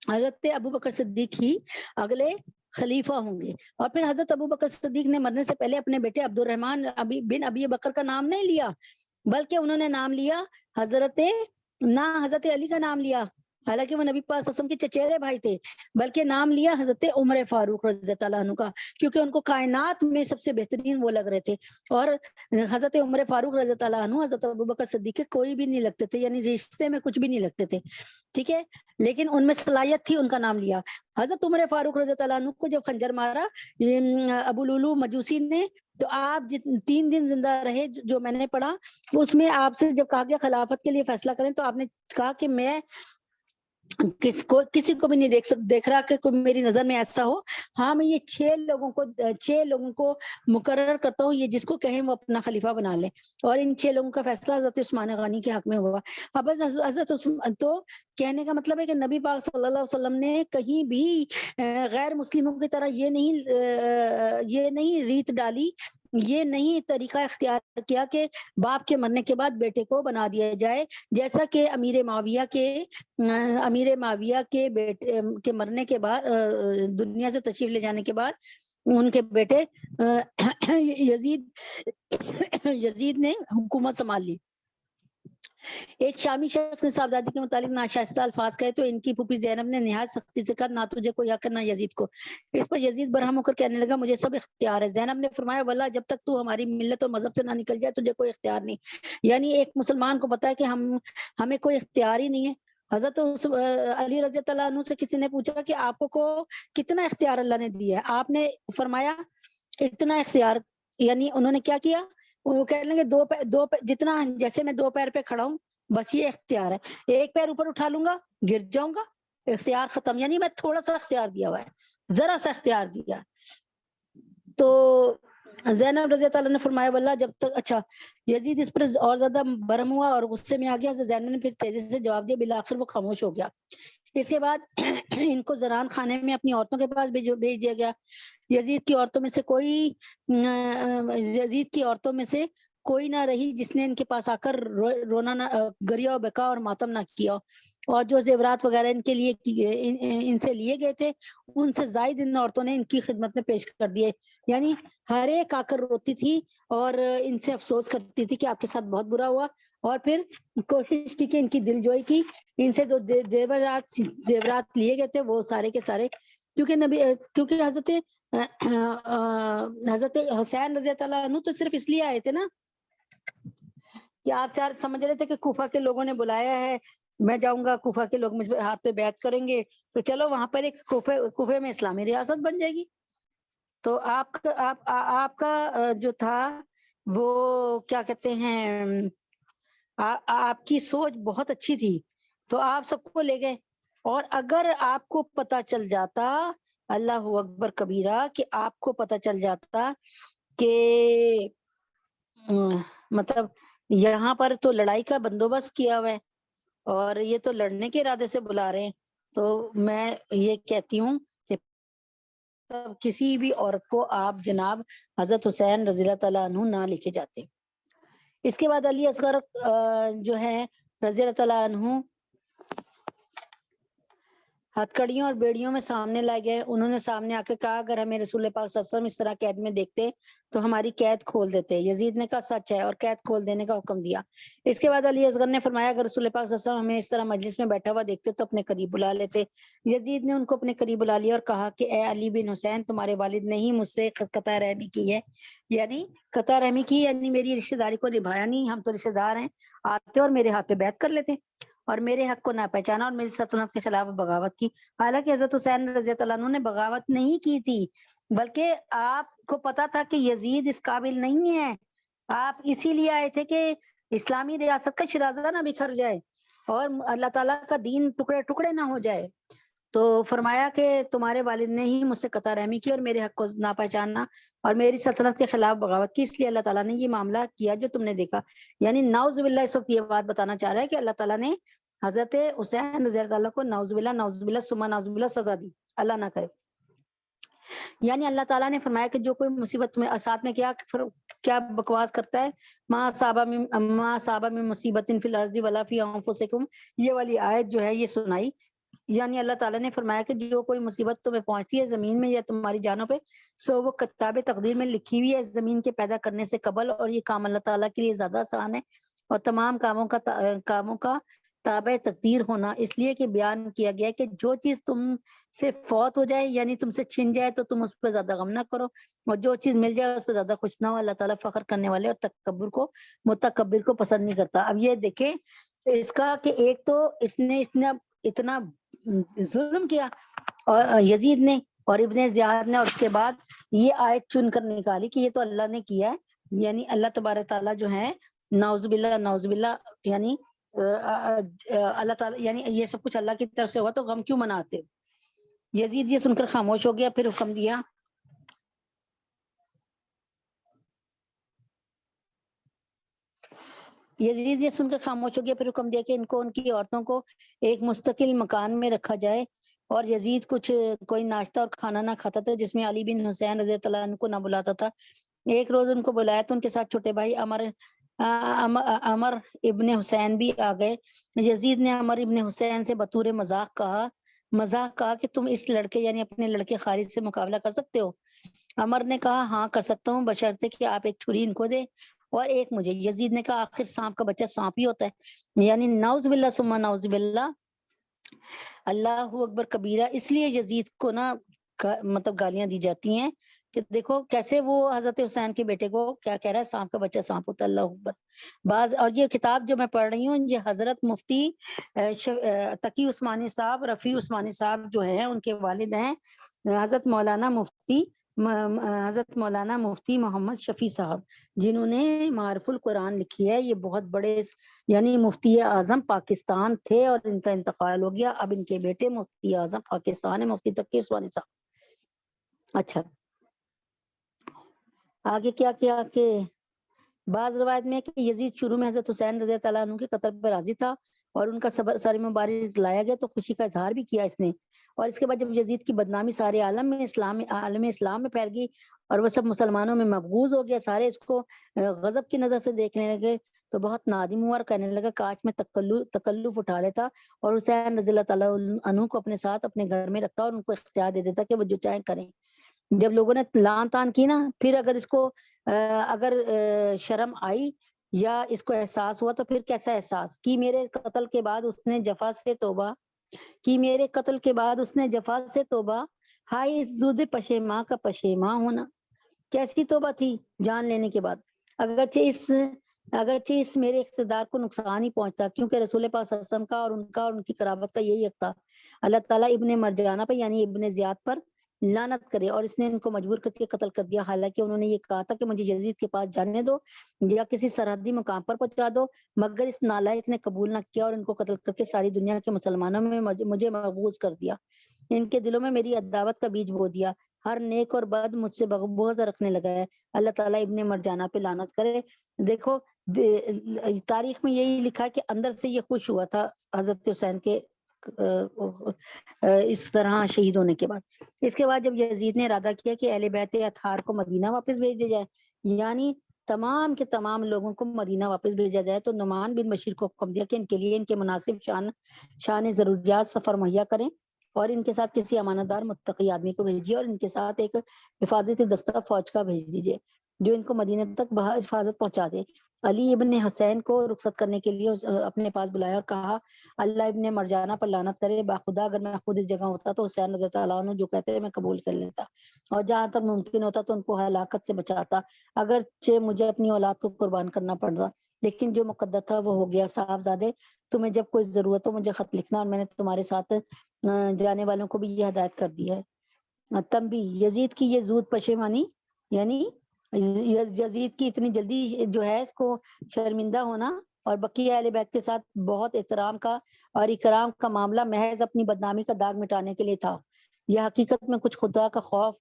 حضرت ابوبکر صدیق ہی اگلے خلیفہ ہوں گے۔ اور پھر حضرت ابوبکر صدیق نے مرنے سے پہلے اپنے بیٹے عبد الرحمن بن ابی بکر کا نام نہیں لیا، بلکہ انہوں نے نام لیا حضرت علی کا نام لیا، حالانکہ وہ نبی پاک صلی اللہ علیہ وسلم کے چچیرے بھائی تھے، بلکہ نام لیا حضرت عمر فاروق رضی اللہ عنہ کا، کیونکہ ان کو کائنات میں سب سے بہترین وہ لگ رہے تھے۔ اور حضرت عمر فاروق رضی اللہ عنہ حضرت ابوبکر صدیق کے کوئی بھی نہیں لگتے تھے، یعنی رشتے میں کچھ بھی نہیں لگتے تھے، ٹھیک ہے، لیکن ان میں صلاحیت تھی، ان کا نام لیا۔ حضرت عمر فاروق رضی اللہ عنہ کو جب خنجر مارا ابو لولو مجوسی نے، تو آپ 3 دن زندہ رہے، جو میں نے پڑھا اس میں آپ سے جب کہا گیا خلافت کے لیے فیصلہ کریں، تو آپ نے کہا کہ میں کسی کو بھی نہیں دیکھ رہا کہ کوئی میری نظر میں ایسا ہو، ہاں میں یہ 6 لوگوں کو مقرر کرتا ہوں، یہ جس کو کہیں وہ اپنا خلیفہ بنا لیں۔ اور ان 6 لوگوں کا فیصلہ حضرت عثمان غنی کے حق میں ہوا۔ اب حضرت تو کہنے کا مطلب ہے کہ نبی پاک صلی اللہ علیہ وسلم نے کہیں بھی غیر مسلموں کی طرح یہ نہیں ریت ڈالی، یہ نہیں طریقہ اختیار کیا کہ باپ کے مرنے کے بعد بیٹے کو بنا دیا جائے، جیسا کہ امیر معاویہ کے بیٹے کے مرنے کے بعد، دنیا سے تشریف لے جانے کے بعد، ان کے بیٹے یزید نے حکومت سنبھال لی۔ ایک شامی شخص نے صاحبزادی کے متعلق ناشائستہ الفاظ کہے تو ان کی پھوپھی زینب نے نہایت سختی سے کہا، نہ تجھے کوئی حق نہ یزید کو۔ اس پر یزید برہم ہو کر کہنے لگا، مجھے سب اختیار ہے۔ زینب نے فرمایا، واللہ جب تک تو ہماری ملت اور مذہب سے نہ نکل جائے تجھے کوئی اختیار نہیں۔ یعنی ایک مسلمان کو پتا ہے کہ ہمیں کوئی اختیار ہی نہیں ہے۔ حضرت علی رضی اللہ عنہ سے کسی نے پوچھا کہ آپ کو کتنا اختیار اللہ نے دیا ہے؟ آپ نے فرمایا اتنا اختیار، یعنی انہوں نے کیا کیا، وہ کہنے لگے جتنا جیسے میں 2 پیر پہ کھڑا ہوں بس یہ اختیار ہے، 1 پیر اوپر اٹھا لوں گا گر جاؤں گا، اختیار ختم۔ یعنی میں تھوڑا سا اختیار دیا ہوا ہے، ذرا سا اختیار دیا۔ تو زینب رضی اللہ عنہ نے فرمایا، واللہ جب تک اچھا یزید اس پر اور زیادہ برہم ہوا اور غصے میں آ گیا۔ زینب نے پھر تیزی سے جواب دیا، بالآخر وہ خاموش ہو گیا۔ اس کے بعد ان کو زنان خانے میں اپنی عورتوں کے پاس بھیج دیا گیا۔ یزید کی عورتوں میں سے کوئی نہ رہی جس نے ان کے پاس آ کر رونا نہ، گریا و بکا اور ماتم نہ کیا، اور جو زیورات وغیرہ ان سے لیے گئے تھے ان سے زائد ان عورتوں نے ان کی خدمت میں پیش کر دیے۔ یعنی ہر ایک آ کر روتی تھی اور ان سے افسوس کرتی تھی کہ آپ کے ساتھ بہت برا ہوا، اور پھر کوشش کی کہ ان کی دل جوئی کی، ان سے جو زیورات لیے گئے تھے وہ سارے کے سارے کیونکہ حضرت حسین رضی اللہ عنہ تو صرف اس لیے آئے تھے نا کہ آپ چار سمجھ رہے تھے کہ کوفہ کے لوگوں نے بلایا ہے، میں جاؤں گا، کوفہ کے لوگ مجھ پہ ہاتھ پہ بیعت کریں گے، تو چلو وہاں پر ایک کوفے میں اسلامی ریاست بن جائے گی۔ تو آپ کا جو تھا وہ کیا کہتے ہیں، آپ کی سوچ بہت اچھی تھی، تو آپ سب کو لے گئے۔ اور اگر آپ کو پتہ چل جاتا، اللہ اکبر کبیرہ، کہ آپ کو پتہ چل جاتا کہ مطلب یہاں پر تو لڑائی کا بندوبست کیا ہوا ہے اور یہ تو لڑنے کے ارادے سے بلا رہے ہیں، تو میں یہ کہتی ہوں کہ کسی بھی عورت کو آپ جناب حضرت حسین رضی اللہ تعالیٰ عنہ نہ لے کے جاتے۔ اس کے بعد علی اصغر جو ہے رضی اللہ تعالیٰ عنہ ہتھکڑیوں اور بیڑیوں میں سامنے لائے گئے۔ انہوں نے سامنے آ کے کہا اگر ہمیں رسول پاک صلی اللہ علیہ وسلم اس طرح قید میں دیکھتے تو ہماری قید کھول دیتے۔ یزید نے کہا سچ ہے اور قید کھول دینے کا حکم دیا۔ اس کے بعد علی اصغر نے فرمایا اگر رسول پاک صلی اللہ علیہ وسلم ہمیں اس طرح مجلس میں بیٹھا ہوا دیکھتے تو اپنے قریب بلا لیتے۔ یزید نے ان کو اپنے قریب بلا لیا اور کہا کہ اے علی بن حسین، تمہارے والد نے ہی مجھ سے قطع رحمی کی ہے، یعنی قطع رحمی کی، یعنی میری رشتہ داری کو نبھایا نہیں، ہم تو رشتہ دار ہیں، آتے اور میرے ہاتھ پہ بیعت کر لیتے اور میرے حق کو نہ پہچانا اور میری سلطنت کے خلاف بغاوت کی۔ حالانکہ حضرت حسین رضی اللہ عنہ نے بغاوت نہیں کی تھی، بلکہ آپ کو پتا تھا کہ یزید اس قابل نہیں ہے، آپ اسی لیے آئے تھے کہ اسلامی ریاست کا شرازہ نہ بکھر جائے اور اللہ تعالیٰ کا دین ٹکڑے ٹکڑے نہ ہو جائے۔ تو فرمایا کہ تمہارے والد نے ہی مجھ سے قطع رحمی کی اور میرے حق کو نہ پہچاننا اور میری سلطنت کے خلاف بغاوت کی، اس لیے اللہ تعالیٰ نے یہ معاملہ کیا جو تم نے دیکھا۔ یعنی نعوذ باللہ اس وقت یہ بات بتانا چاہ رہا ہے کہ اللہ تعالیٰ نے حضرت حسین رضی اللہ کو نعوذ باللہ ثم نعوذ باللہ سزا دی، اللہ نہ کرے۔ یعنی اللہ تعالیٰ نے فرمایا کہ جو کوئی مصیبت میں ساتھ میں کیا بکواس کرتا ہے، ما صابہ من مصیبت فی الارض ولا فی انفسکم، یہ والی آیت جو ہے یہ سنائی۔ یعنی اللہ تعالیٰ نے فرمایا کہ جو کوئی مصیبت تمہیں پہنچتی ہے زمین میں یا تمہاری جانوں پہ، سو وہ کتاب تقدیر میں لکھی ہوئی ہے زمین کے پیدا کرنے سے قبل، اور یہ کام اللہ تعالیٰ کے لیے زیادہ آسان ہے اور تمام کاموں کا تابع تقدیر ہونا اس لیے کہ بیان کیا گیا ہے کہ جو چیز تم سے فوت ہو جائے یعنی تم سے چھن جائے تو تم اس پہ زیادہ غم نہ کرو، اور جو چیز مل جائے اس پہ زیادہ خوش نہ ہو۔ اللہ تعالیٰ فخر کرنے والے اور متکبر کو پسند نہیں کرتا۔ اب یہ دیکھیں اس کا کہ ایک تو اس نے اتنا ظلم کیا اور یزید نے اور ابن زیاد نے، اور اس کے بعد یہ آیت چن کر نکالی کہ یہ تو اللہ نے کیا ہے، یعنی اللہ تبارک تعالیٰ جو ہے نعوذ باللہ یعنی اللہ تعالیٰ، یعنی یہ سب کچھ اللہ کی طرف سے ہوا تو غم کیوں مناتے؟ یزید یہ سن کر خاموش ہو گیا، پھر حکم دیا کہ ان کو ان کی عورتوں کو ایک مستقل مکان میں رکھا جائے، اور یزید کوئی ناشتہ اور کھانا نہ کھاتا تھا جس میں علی بن حسین رضی اللہ عنہ کو نہ بلاتا تھا۔ ایک روز ان کو بلایا تو ان کے ساتھ چھوٹے بھائی عمر ابن حسین بھی آ گئے۔ یزید نے عمر ابن حسین سے بطور مذاق کہا کہ تم اس لڑکے یعنی اپنے لڑکے خالد سے مقابلہ کر سکتے ہو؟ عمر نے کہا ہاں کر سکتا ہوں، بشرطے کہ آپ ایک چھری ان کو دے اور ایک مجھے۔ یزید نے کہا آخر سانپ کا بچہ سانپ ہی ہوتا ہے، یعنی نعوذ باللہ ثم نعوذ باللہ، اللہ اکبر کبیرہ۔ اس لیے یزید کو نا مطلب گالیاں دی جاتی ہیں کہ دیکھو کیسے وہ حضرت حسین کے بیٹے کو کیا کہہ رہا ہے، سانپ کا بچہ سانپ ہوتا ہے، اللہ اکبر۔ اور یہ کتاب جو میں پڑھ رہی ہوں یہ حضرت مفتی تقی عثمانی صاحب، رفیع عثمانی صاحب جو ہیں ان کے والد ہیں حضرت مولانا مفتی محمد شفیع صاحب، جنہوں نے معارف القرآن لکھی ہے۔ یہ بہت بڑے یعنی مفتی اعظم پاکستان تھے اور ان کا انتقال ہو گیا، اب ان کے بیٹے مفتی اعظم پاکستان ہے، مفتی تقی عثمانی صاحب۔ اچھا آگے کیا کہ بعض روایت میں کہ یزید شروع میں حضرت حسین رضی اللہ عنہ کے قتل پر راضی تھا اور ان کا سر مبارک لایا گیا تو خوشی کا اظہار بھی کیا اس نے، اور اس کے بعد جب یزید کی بدنامی سارے عالم اسلام میں پھیل گئی اور وہ سب مسلمانوں میں مقبوض ہو گیا، سارے اس کو غضب کی نظر سے دیکھنے لگے تو بہت نادم ہوا اور کہنے لگا کاش میں تکلف اٹھا لیتا اور حسین رضی اللہ تعالیٰ عنہ کو اپنے ساتھ اپنے گھر میں رکھتا اور ان کو اختیار دے دیتا کہ وہ جو چاہیں کریں۔ جب لوگوں نے لان تان کی نا، پھر اگر اس کو شرم آئی یا اس کو احساس ہوا تو پھر کیسا احساس کی میرے قتل کے بعد اس نے جفا سے توبہ ہائے اس زود پشیماں کا پشیماں ہونا، کیسی توبہ تھی جان لینے کے بعد۔ اگرچہ اس میرے اقتدار کو نقصان ہی پہنچتا، کیونکہ رسول پاک صلی اللہ علیہ وسلم کا اور ان کی قرابت کا یہی حق تھا۔ اللہ تعالیٰ ابن مرجانہ پر یعنی ابن زیاد پر لعنت کرے، اور اس نے ان کو مجبور کر کے قتل کر دیا، حالانکہ انہوں نے یہ کہا تھا کہ مجھے یزید کے پاس جانے دو یا کسی سرحدی مقام پر پہنچا دو، مگر اس نالائق نے قبول نہ کیا اور ان کو قتل کر کے ساری دنیا کے مسلمانوں میں مجھے مغبوض کر دیا، ان کے دلوں میں میری عداوت کا بیج بو دیا، ہر نیک اور بد مجھ سے بغض رکھنے لگا ہے، اللہ تعالیٰ ابن مرجانہ پہ لعنت کرے۔ دیکھو تاریخ میں یہی لکھا ہے کہ اندر سے یہ خوش ہوا تھا حضرت حسین کے اس طرح شہید ہونے کے بعد۔ اس کے بعد جب یزید نے ارادہ کیا کہ اہل بیت اطہار کو مدینہ واپس بھیج دیا جائے، یعنی تمام کے تمام لوگوں کو مدینہ واپس بھیجا جائے، تو نعمان بن بشیر کو حکم دیا کہ ان کے لیے ان کے مناسب شان ضروریات سفر مہیا کریں، اور ان کے ساتھ کسی امانت دار متقی آدمی کو بھیجیے، اور ان کے ساتھ ایک حفاظتی دستہ فوج کا بھیج دیجیے جو ان کو مدینہ تک حفاظت پہنچا دے۔ علی ابن حسین کو رخصت کرنے کے لیے اپنے پاس بلایا اور کہا اللہ ابن مرجانہ پر لعنت کرے، باخدا اگر میں خود اس جگہ ہوتا تو حسین رضی اللہ عنہ جو کہتے ہیں میں قبول کر لیتا، اور جہاں تک ممکن ہوتا تو ان کو ہلاکت سے بچاتا، اگرچہ مجھے اپنی اولاد کو قربان کرنا پڑتا، لیکن جو مقدر تھا وہ ہو گیا۔ صاحبزادے تمہیں جب کوئی ضرورت ہو مجھے خط لکھنا، اور میں نے تمہارے ساتھ جانے والوں کو بھی یہ ہدایت کر دی ہے۔ تنبیہ، یزید کی یہ زود پشیمانی، یعنی یزید کی اتنی جلدی جو ہے اس کو شرمندہ ہونا اور بقیہ اہل بیت کے ساتھ بہت احترام کا اور اکرام کا معاملہ محض اپنی بدنامی کا داغ مٹانے کے لیے تھا، یہ حقیقت میں کچھ خدا کا خوف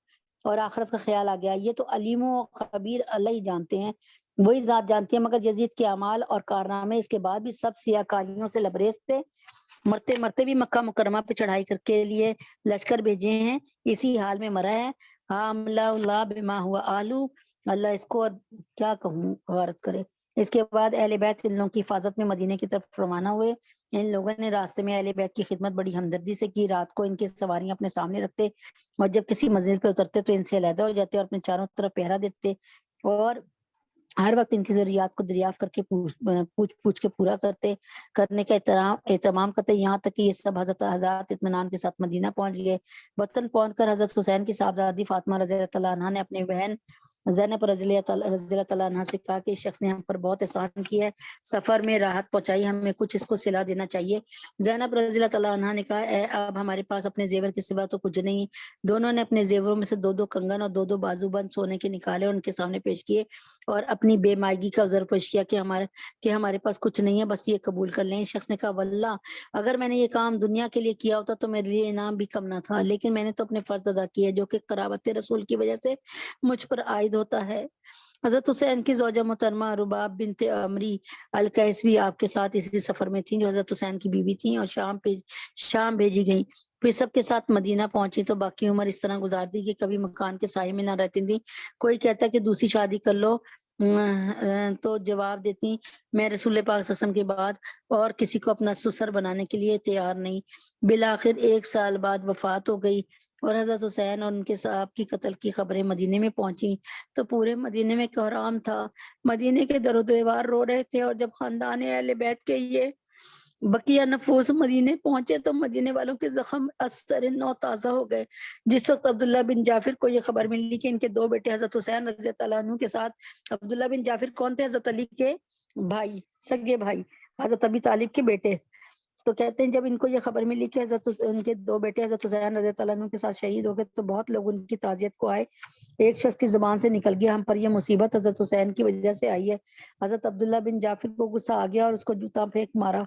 اور آخرت کا خیال آ گیا۔ یہ تو علیم و خبیر اللہ ہی جانتے ہیں، وہی ذات جانتی ہے، مگر یزید کے اعمال اور کارنامے اس کے بعد بھی سب سیاہ کاریوں سے لبریز تھے، مرتے مرتے بھی مکہ مکرمہ پہ چڑھائی کر کے لیے لشکر بھیجے ہیں، اسی حال میں مرا ہے۔ اللہ بما ہوا آلو، اللہ اس کو اور کیا کہوں غارت کرے۔ اس کے بعد اہل بیت ان لوگوں کی حفاظت میں مدینے کی طرف روانہ ہوئے۔ ان لوگوں نے راستے میں اہل بیت کی خدمت بڑی ہمدردی سے کی، رات کو ان کی سواریاں اپنے سامنے رکھتے، اور جب کسی منزل پہ اترتے تو ان سے علیحدہ ہو جاتے اور اپنے چاروں طرف پہرا دیتے، اور ہر وقت ان کی ضروریات کو دریافت کر کے پوچھ کے پورا کرنے کا اہتمام کرتے، یہاں تک کہ یہ سب حضرات اطمینان کے ساتھ مدینہ پہنچ گئے۔ وطن پہنچ کر حضرت حسین کی صاحبزادی فاطمہ رضی اللہ عنہا نے اپنی بہن زینب رضی اللہ عنہا سے کہا کہ اس شخص نے ہم پر بہت احسان کیا ہے، سفر میں راحت پہنچائی، ہمیں کچھ اس کو صلہ دینا چاہیے۔ زینب رضی اللہ عنہا نے کہا اے اب ہمارے پاس اپنے زیور کے سوا تو کچھ نہیں۔ دونوں نے اپنے زیوروں میں سے 2 کنگن اور 2 بازو بند سونے کے نکالے اور ان کے سامنے پیش کیے، اور اپنی بے مائگی کا عذر پیش کیا کہ ہمارے پاس کچھ نہیں ہے، بس یہ قبول کر لیں۔ اس شخص نے کہا واللہ اگر میں نے یہ کام دنیا کے لیے کیا ہوتا تو میرے لیے انعام بھی کم نہ تھا، لیکن میں نے تو اپنے فرض ادا کیے جو کہ قرابت رسول کی وجہ سے مجھ پر عائد ہوتا ہے۔ حضرت حسین کی زوجہ محترمہ رباب بنت عمری الکیسوی آپ کے ساتھ اسی سفر میں تھیں، جو حضرت حسین کی بیوی تھیں، اور شام بھیجی گئیں، پھر سب کے ساتھ مدینہ پہنچی تو باقی عمر اس طرح گزار دی کہ کبھی مکان کے سائے میں نہ رہتی تھی، کوئی کہتا کہ دوسری شادی کر لو تو جواب دیتی میں رسول پاک صلی اللہ علیہ وسلم کے بعد اور کسی کو اپنا سسر بنانے کے لیے تیار نہیں۔ بالآخر 1 سال بعد وفات ہو گئی، اور حضرت حسین اور ان کے صاحب کی قتل کی خبریں مدینے میں پہنچی تو پورے مدینے میں کوہرام تھا، مدینے کے در و دیوار رو رہے تھے، اور جب خاندان اہل بیت کے یہ بقیہ نفوس مدینے پہنچے تو مدینے والوں کے زخم اثر نو تازہ ہو گئے۔ جس وقت عبداللہ بن جعفر کو یہ خبر ملی کہ ان کے 2 بیٹے حضرت حسین رضی اللہ عنہ کے ساتھ، عبداللہ بن جعفر کون تھے؟ حضرت علی کے بھائی، سگے بھائی، حضرت ابی طالب کے بیٹے، تو کہتے ہیں جب ان کو یہ خبر ملی کہ ان کے 2 بیٹے حضرت حسین رضی اللہ عنہ کے ساتھ شہید ہو گئے تو بہت لوگ ان کی تعزیت کو آئے۔ ایک شخص کی زبان سے نکل گیا ہم پر یہ مصیبت حضرت حسین کی وجہ سے آئی ہے۔ حضرت عبداللہ بن جعفر کو غصہ آ گیا اور اس کو جوتا پھینک مارا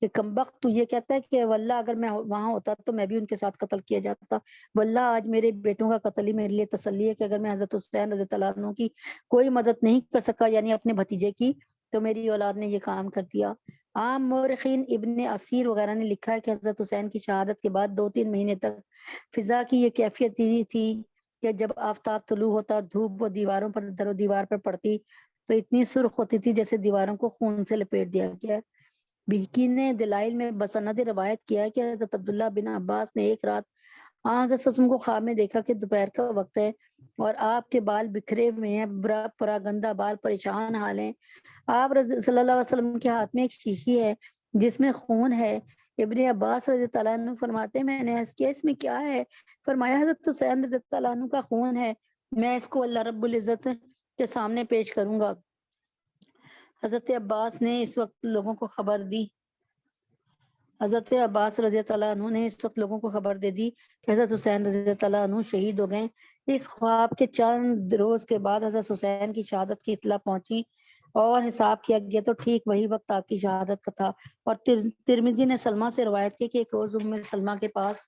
کہ کمبخت تو یہ کہتا ہے کہ واللہ اگر میں وہاں ہوتا تو میں بھی ان کے ساتھ قتل کیا جاتا، واللہ آج میرے بیٹوں کا قتل ہی میرے لیے تسلی ہے کہ اگر میں حضرت حسین رضی اللہ عنہ کی کوئی مدد نہیں کر سکا یعنی اپنے بھتیجے کی، تو میری اولاد نے یہ کام کر دیا۔ عام مورخین ابن اسیر وغیرہ نے لکھا ہے کہ حضرت حسین کی شہادت کے بعد 2-3 مہینے تک فضا کی یہ کیفیت تھی کہ جب آفتاب طلوع ہوتا اور دھوپ وہ دیواروں پر در و دیوار پر پڑتی تو اتنی سرخ ہوتی تھی جیسے دیواروں کو خون سے لپیٹ دیا گیا ہے۔ بہقی نے دلائل میں بسند روایت کیا ہے کہ حضرت عبداللہ بن عباس نے ایک رات حضرت صلی اللہ علیہ وسلم کو خواب میں دیکھا کہ دوپہر کا وقت ہے اور آپ کے بال بکھرے ہوئے ہیں، پراگندہ بال، پریشان حال ہیں۔ آپ صلی اللہ علیہ وسلم کے ہاتھ میں ایک شیشی ہے جس میں خون ہے، ابن عباس رضی اللہ عنہ فرماتے ہیں میں نے عرض کیا اس میں کیا ہے؟ فرمایا حضرت حسین رضی اللہ عنہ کا خون ہے، میں اس کو اللہ رب العزت کے سامنے پیش کروں گا۔ حضرت عباس نے اس وقت لوگوں کو خبر دی، حضرت عباس رضی اللہ عنہ نے اس وقت لوگوں کو خبر دے دی کہ حضرت حسین رضی اللہ عنہ شہید ہو گئے۔ اس خواب کے چند روز کے بعد حضرت حسین کی شہادت کی اطلاع پہنچی اور حساب کیا گیا تو ٹھیک وہی وقت آپ کی شہادت کا تھا۔ اور ترمذی نے سلمہ سے روایت کی کہ ایک روز ام سلمہ کے پاس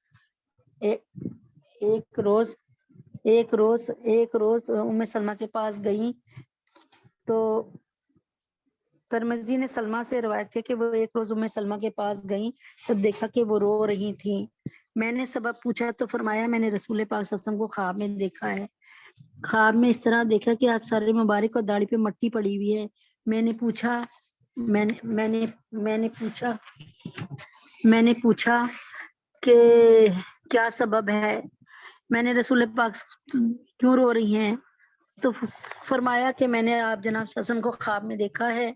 ایک روز ام سلمہ کے پاس گئی تو ترمذی نے سلمہ سے روایت کی کہ وہ ایک روز ام سلمہ کے پاس گئیں تو دیکھا کہ وہ رو رہی تھیں۔ میں نے سبب پوچھا تو فرمایا میں نے رسول پاک صلی اللہ علیہ وسلم کو خواب میں دیکھا ہے، خواب میں اس طرح دیکھا کہ آپ سر مبارک اور داڑھی پہ مٹی پڑی ہوئی ہے۔ میں نے پوچھا کہ کیا سبب ہے، میں نے رسول پاک کیوں رو رہی ہیں؟ تو فرمایا کہ میں نے آپ جناب صلی اللہ علیہ وسلم کو خواب میں دیکھا ہے،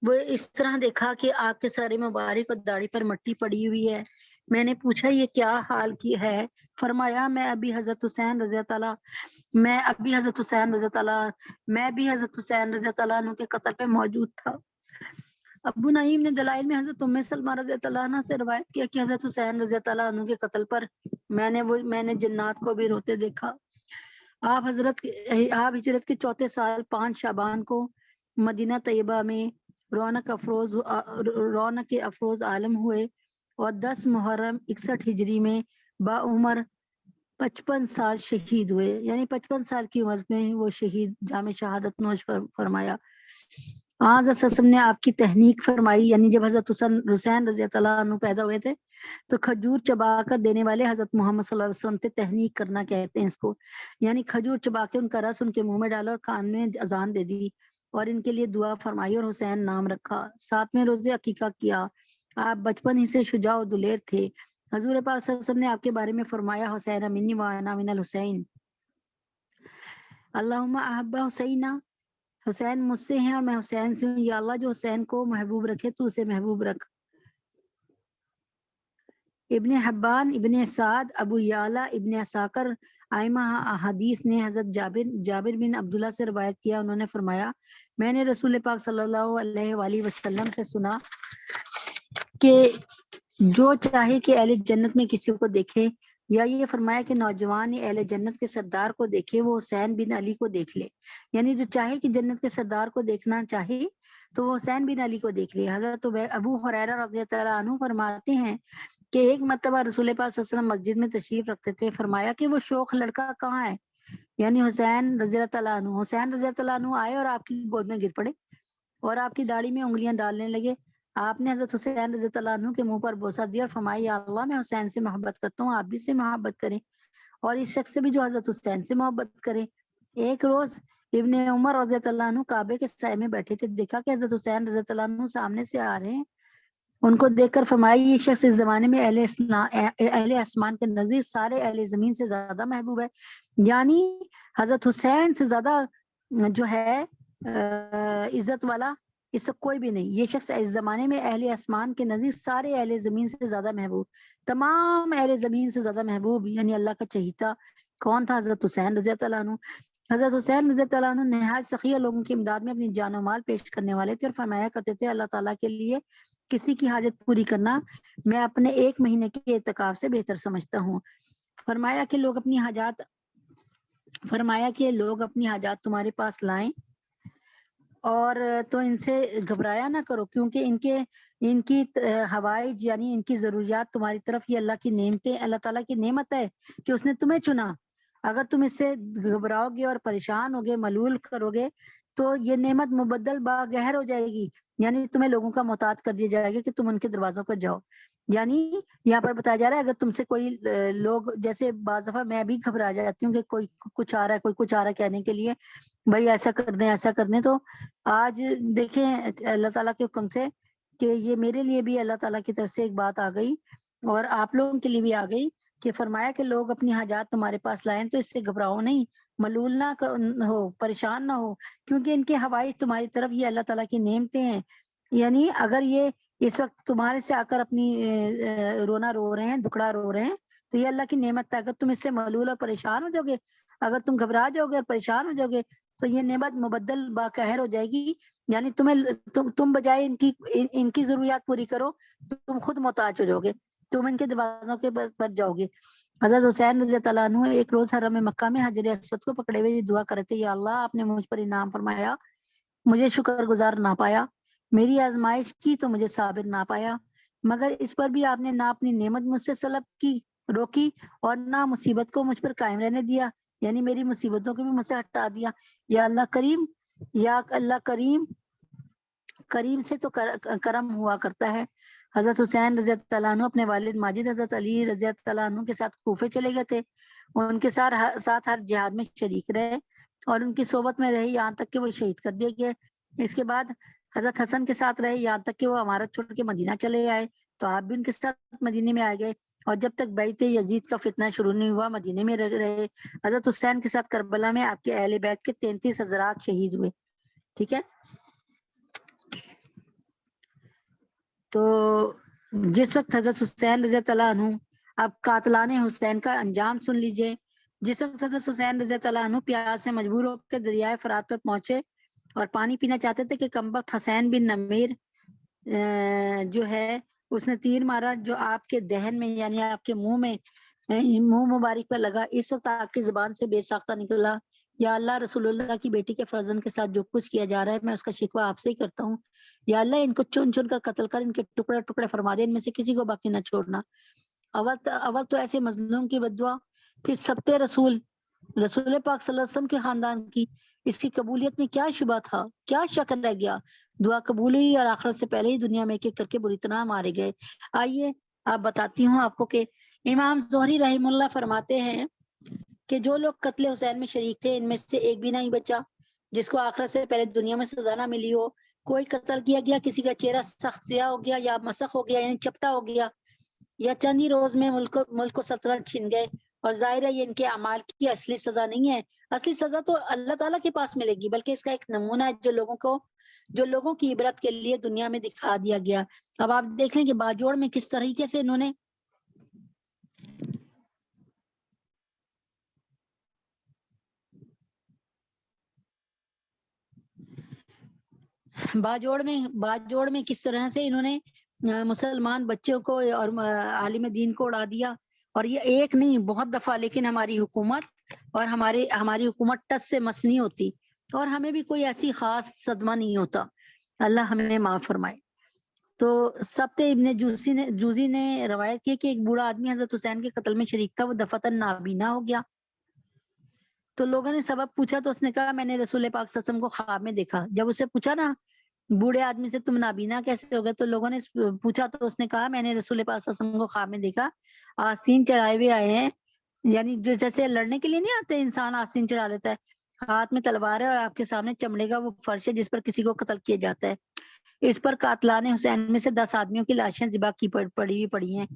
وہ اس طرح دیکھا کہ آپ کے سر مبارک اور داڑھی پر مٹی پڑی ہوئی ہے۔ میں نے پوچھا یہ کیا حال کی ہے؟ فرمایا میں بھی حضرت حسین رضی اللہ عنہ کے قتل پہ موجود تھا۔ ابو نعیم نے دلائل میں حضرت ام سلمہ رضی اللہ عنہ سے روایت کیا کہ حضرت حسین رضی اللہ عنہ کے قتل پر میں نے جنات کو بھی روتے دیکھا۔ آپ ہجرت کے چوتھے سال 5 شعبان کو مدینہ طیبہ میں رونق افروز عالم ہوئے اور 10 محرم 61 ہجری میں با عمر 55 سال شہید ہوئے، یعنی 55 سال کی عمر میں وہ شہید جام شہادت نوش فرمایا۔ حضرت وسلم نے آپ کی تحنیک فرمائی، یعنی جب حضرت حسین رضی اللہ عنہ پیدا ہوئے تھے تو کھجور چبا کر دینے والے حضرت محمد صلی اللہ علیہ وسلم سے تحنیک کرنا کہتے ہیں اس کو، یعنی کھجور چبا کے ان کا رس ان کے منہ میں ڈالا اور کان میں اذان دے دی اور ان کے لیے دعا فرمائی اور حسین نام رکھا۔ 7ویں روزے عقیقہ کیا۔ آپ بچپن ہی سے شجاع و دلیر تھے۔ حضور پاک صلی اللہ علیہ وسلم نے آپ کے بارے میں فرمایا حسین منی و انا من الحسین، اللہم احب حسینہ، حسین مجھ سے ہیں اور میں حسین سے ہوں، یا اللہ جو حسین کو محبوب رکھے تو اسے محبوب رکھ۔ ابن حبان، ابن سعد، ابو یعلا، ابن عساکر ائمہ حدیث نے حضرت جابر بن عبداللہ سے روایت کیا، انہوں نے فرمایا میں نے رسول پاک صلی اللہ علیہ وآلہ وسلم سے سنا کہ جو چاہے کہ اہل جنت میں کسی کو دیکھے، یا یہ فرمایا کہ نوجوان اہل جنت کے سردار کو دیکھے وہ حسین بن علی کو دیکھ لے، یعنی جو چاہے کہ جنت کے سردار کو دیکھنا چاہے تو وہ حسین بن علی کو دیکھ لے۔ حضرت ابو ہریرہ رضی اللہ عنہ فرماتے ہیں کہ ایک مرتبہ رسول پاک صلی اللہ علیہ وسلم مسجد میں تشریف رکھتے تھے، فرمایا کہ وہ شوخ لڑکا کہاں ہے، یعنی حسین رضی اللہ عنہ۔ حسین رضی اللہ عنہ آئے اور آپ کی گود میں گر پڑے اور آپ کی داڑھی میں انگلیاں ڈالنے لگے۔ آپ نے حضرت حسین رضی اللہ عنہ کے منہ پر بوسہ دیا اور فرمایا یا اللہ میں حسین سے محبت کرتا ہوں، آپ بھی سے محبت کریں اور اس شخص سے بھی جو حضرت حسین سے محبت کرے۔ ایک روز ابن عمر رضی اللہ عنہ کعبے کے سائے میں بیٹھے تھے، دیکھا کہ حضرت حسین رضی اللہ عنہ سامنے سے آ رہے ہیں، ان کو دیکھ کر فرمایا یہ شخص اس زمانے میں اہل آسمان کے نزدیک سارے اہل زمین سے زیادہ محبوب ہے، یعنی حضرت حسین سے زیادہ جو ہے عزت والا اس سے کوئی بھی نہیں۔ یہ شخص اس زمانے میں اہل آسمان کے نزدیک سارے اہل زمین سے زیادہ محبوب، تمام اہل زمین سے زیادہ محبوب یعنی اللہ کا چہیتا کون تھا؟ حضرت حسین رضی اللہ عنہ۔ حضرت حسین رضی اللہ عنہ نہایت سخیہ لوگوں کی امداد میں اپنی جان و مال پیش کرنے والے تھے اور فرمایا کرتے تھے اللہ تعالیٰ کے لیے کسی کی حاجت پوری کرنا میں اپنے 1 مہینے کے اعتکاف سے بہتر سمجھتا ہوں۔ فرمایا کہ لوگ اپنی حاجات تمہارے پاس لائیں اور تو ان سے گھبرایا نہ کرو، کیونکہ ان کی حوائج یعنی ان کی ضروریات تمہاری طرف یہ اللہ کی نعمتیں، اللہ تعالیٰ کی نعمت ہے کہ اس نے تمہیں چنا۔ اگر تم اس سے گھبراؤ گے اور پریشان ہوگے، ملول کرو گے تو یہ نعمت مبدل باغہر ہو جائے گی، یعنی تمہیں لوگوں کا محتاج کر دیا جائے گا کہ تم ان کے دروازوں پر جاؤ۔ یعنی یہاں پر بتایا جا رہا ہے اگر تم سے کوئی لوگ، جیسے بعض دفعہ میں بھی گھبرا جاتی ہوں کہ کوئی کچھ آ رہا ہے، کوئی کچھ آ رہا ہے کہنے کے لیے بھائی ایسا کر دیں ایسا کر دیں، تو آج دیکھیں اللہ تعالیٰ کے حکم سے کہ یہ میرے لیے بھی اللہ تعالیٰ کی طرف سے ایک بات آ گئی اور آپ لوگوں کے لیے بھی آ گئی کہ فرمایا کہ لوگ اپنی حاجات تمہارے پاس لائیں تو اس سے گھبراؤ نہیں، ملول نہ ہو، پریشان نہ ہو، کیونکہ ان کے حوائج تمہاری طرف یہ اللہ تعالیٰ کی نعمتیں ہیں، یعنی اگر یہ اس وقت تمہارے سے آ کر اپنی رونا رو رہے ہیں، دکڑا رو رہے ہیں، تو یہ اللہ کی نعمت ہے. اگر تم اس سے ملول اور پریشان ہو جاؤ گے، اگر تم گھبرا جاؤ گے اور پریشان ہو جاؤ گے، تو یہ نعمت مبدل باقہر ہو جائے گی. یعنی تم بجائے ان کی ضروریات پوری کرو، تم خود محتاج ہو جاؤ گے، تم ان کے دروازوں کے پر جاؤ گے. حضرت حسین رضی اللہ عنہ ایک روز حرم مکہ میں حجر اسود کو پکڑے ہوئے دعا کرتے، یا اللہ آپ نے مجھ پر انعام فرمایا، مجھے شکر گزار نہ پایا، میری آزمائش کی تو مجھے صابر نہ پایا، مگر اس پر بھی آپ نے نہ اپنی نعمت مجھ سے سلب کی روکی اور نہ مصیبت کو مجھ پر قائم رہنے دیا، یعنی میری مصیبتوں کو بھی مجھ سے ہٹا دیا. یا اللہ کریم، یا اللہ کریم، کریم سے تو کرم ہوا کرتا ہے. حضرت حسین رضی اللہ عنہ اپنے والد ماجد حضرت علی رضی اللہ عنہ کے ساتھ کوفے چلے گئے تھے. ان کے ساتھ ہر جہاد میں شریک رہے اور ان کی صحبت میں رہے یہاں تک کہ وہ شہید کر دیے گئے. اس کے بعد حضرت حسن کے ساتھ رہے یہاں تک کہ وہ امارت چھوڑ کے مدینہ چلے آئے، تو آپ بھی ان کے ساتھ مدینے میں آ گئے، اور جب تک بیعت یزید کا فتنہ شروع نہیں ہوا مدینے میں رہے. حضرت حسین کے ساتھ کربلا میں آپ کے اہل بیت کے 33 حضرات شہید ہوئے. ٹھیک ہے، تو جس وقت حضرت حسین رضی اللہ عنہ، اب قاتلان حسین کا انجام سن لیجئے. جس وقت حضرت حسین رضی اللہ عنہ پیاس سے مجبور ہو کے دریائے فرات پر پہنچے اور پانی پینا چاہتے تھے کہ کمبخت حسین بن نمیر جو ہے اس نے تیر مارا جو آپ کے دہن میں یعنی آپ کے منہ مبارک پر لگا. اس وقت آپ کی زبان سے بے ساختہ نکلا، یا اللہ رسول اللہ کی بیٹی کے فرزند کے ساتھ جو کچھ کیا جا رہا ہے میں اس کا شکوہ آپ سے ہی کرتا ہوں. یا اللہ ان کو چن چن کر قتل کر ان کے ٹکڑے ٹکڑے فرما دے، ان میں سے کسی کو باقی نہ چھوڑنا. اول تو ایسے مظلوم کی بددعا، پھر سبت رسول پاک صلی اللہ علیہ وسلم کے خاندان کی، اس کی قبولیت میں کیا شبہ تھا، کیا شک رہ گیا. دعا قبول ہوئی اور آخرت سے پہلے ہی دنیا میں ایک ایک کر کے بری طرح مارے گئے. آئیے آپ بتاتی ہوں آپ کو کہ امام زہری رحم اللہ فرماتے ہیں کہ جو لوگ قتل حسین میں شریک تھے ان میں سے ایک بھی نہیں بچا جس کو آخرت سے پہلے دنیا میں سزا نہ ملی ہو. کوئی قتل کیا گیا، کسی کا چہرہ سخت سیاہ ہو گیا یا مسخ ہو گیا یعنی چپٹا ہو گیا، یا چند ہی روز میں ملک کو سلطنت چھن گئے. اور ظاہر ہے یہ ان کے اعمال کی اصلی سزا نہیں ہے، اصلی سزا تو اللہ تعالیٰ کے پاس ملے گی، بلکہ اس کا ایک نمونہ ہے جو لوگوں کی عبرت کے لیے دنیا میں دکھا دیا گیا. اب آپ دیکھ لیں کہ باجوڑ میں کس طریقے سے انہوں نے باجوڑ میں کس طرح سے انہوں نے مسلمان بچوں کو اور عالم دین کو اڑا دیا. اور یہ ایک نہیں بہت دفعہ، لیکن ہماری حکومت اور ہماری حکومت ٹس سے مس نہیں ہوتی اور ہمیں بھی کوئی ایسی خاص صدمہ نہیں ہوتا. اللہ ہمیں معاف فرمائے. تو سبت ابن جوزی نے روایت کی کہ ایک بوڑھا آدمی حضرت حسین کے قتل میں شریک تھا، وہ دفعتاً نابینا ہو گیا. تو لوگوں نے سبب پوچھا تو اس نے کہا میں نے رسول پاک صلی اللہ علیہ وسلم کو خواب میں دیکھا. جب اسے پوچھا نا بوڑھے آدمی سے تم نابینا کیسے ہو گئے، تو لوگوں نے پوچھا تو اس نے کہا میں نے رسول پاک صلی اللہ علیہ وسلم کو خواب میں دیکھا، آستین چڑھائے ہوئے آئے ہیں، یعنی جو جیسے لڑنے کے لیے نہیں آتے انسان آستین چڑھا لیتا ہے، ہاتھ میں تلوار ہے اور آپ کے سامنے چمڑے کا وہ فرش ہے جس پر کسی کو قتل کیا جاتا ہے. اس پر قاتلان حسین میں سے 10 آدمیوں کی لاشیں ذبح کی پڑی ہیں.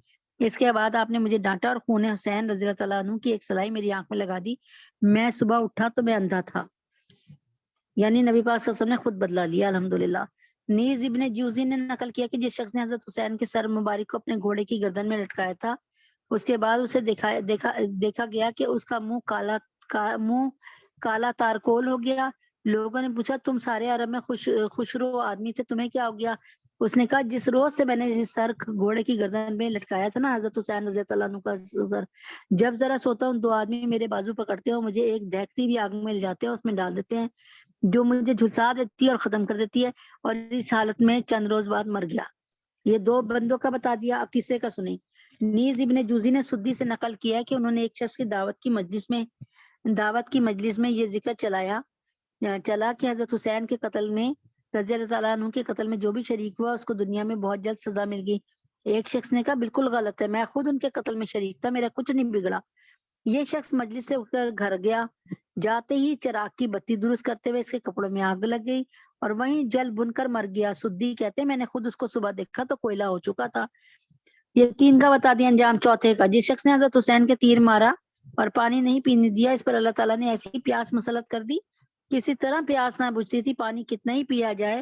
اس کے بعد آپ نے مجھے ڈانٹا اور خون حسین رضی اللہ عنہ کی ایک سلائی میری آنکھ میں لگا دی. میں صبح اٹھا تو میں اندھا تھا. یعنی نبی پاک صلی اللہ علیہ وسلم نے خود بدلا لیا الحمدللہ. نیز ابن جوزی نے نقل کیا کہ جس شخص نے حضرت حسین کے سر مبارک کو اپنے گھوڑے کی گردن میں لٹکایا تھا، اس کے بعد اسے دیکھا گیا کہ اس کا منہ کالا تارکول ہو گیا. لوگوں نے پوچھا تم سارے عرب میں خوشرو آدمی تھے، تمہیں کیا ہو گیا؟ اس نے کہا جس روز سے میں نے جس سر گھوڑے کی گردن میں لٹکایا تھا نا حضرت حسین رضی اللہ عنہ کا سر، جب ذرا سوتا ہوں 2 آدمی میرے بازو پکڑتے ہیں اور مجھے ایک دہکتی بھی آگ میں لے جاتے ہیں، اس میں ڈال دیتے ہیں جو مجھے جھلسا دیتی ہے اور ختم کر دیتی ہے، اور اس حالت میں چند روز بعد مر گیا. یہ 2 بندوں کا بتا دیا. اب تیسرے کا سنیں. نیز ابن جوزی نے سدی سے نقل کیا کہ انہوں نے ایک شخص کی دعوت کی مجلس میں یہ ذکر چلا کہ حضرت حسین کے قتل میں رضی اللہ تعالیٰ عنہ کے قتل میں جو بھی شریک ہوا اس کو دنیا میں بہت جلد سزا مل گئی. ایک شخص نے کہا بالکل غلط ہے، میں خود ان کے قتل میں شریک تھا، میرا کچھ نہیں بگڑا. یہ شخص مجلس سے اٹھ کر گھر گیا، جاتے ہی چراغ کی بتی درست کرتے ہوئے اس کے کپڑوں میں آگ لگ گئی اور وہیں جل بن کر مر گیا. سدی کہتے میں نے خود اس کو صبح دیکھا تو کوئلہ ہو چکا تھا. یہ 3 کا بتا دیا انجام. چوتھے کا، جس شخص نے حضرت حسین کے تیر مارا اور پانی نہیں پینے دیا، اس پر اللہ تعالیٰ نے ایسی پیاس مسلط کر دی کسی طرح پیاس نہ بجھتی تھی، پانی کتنا ہی پیا جائے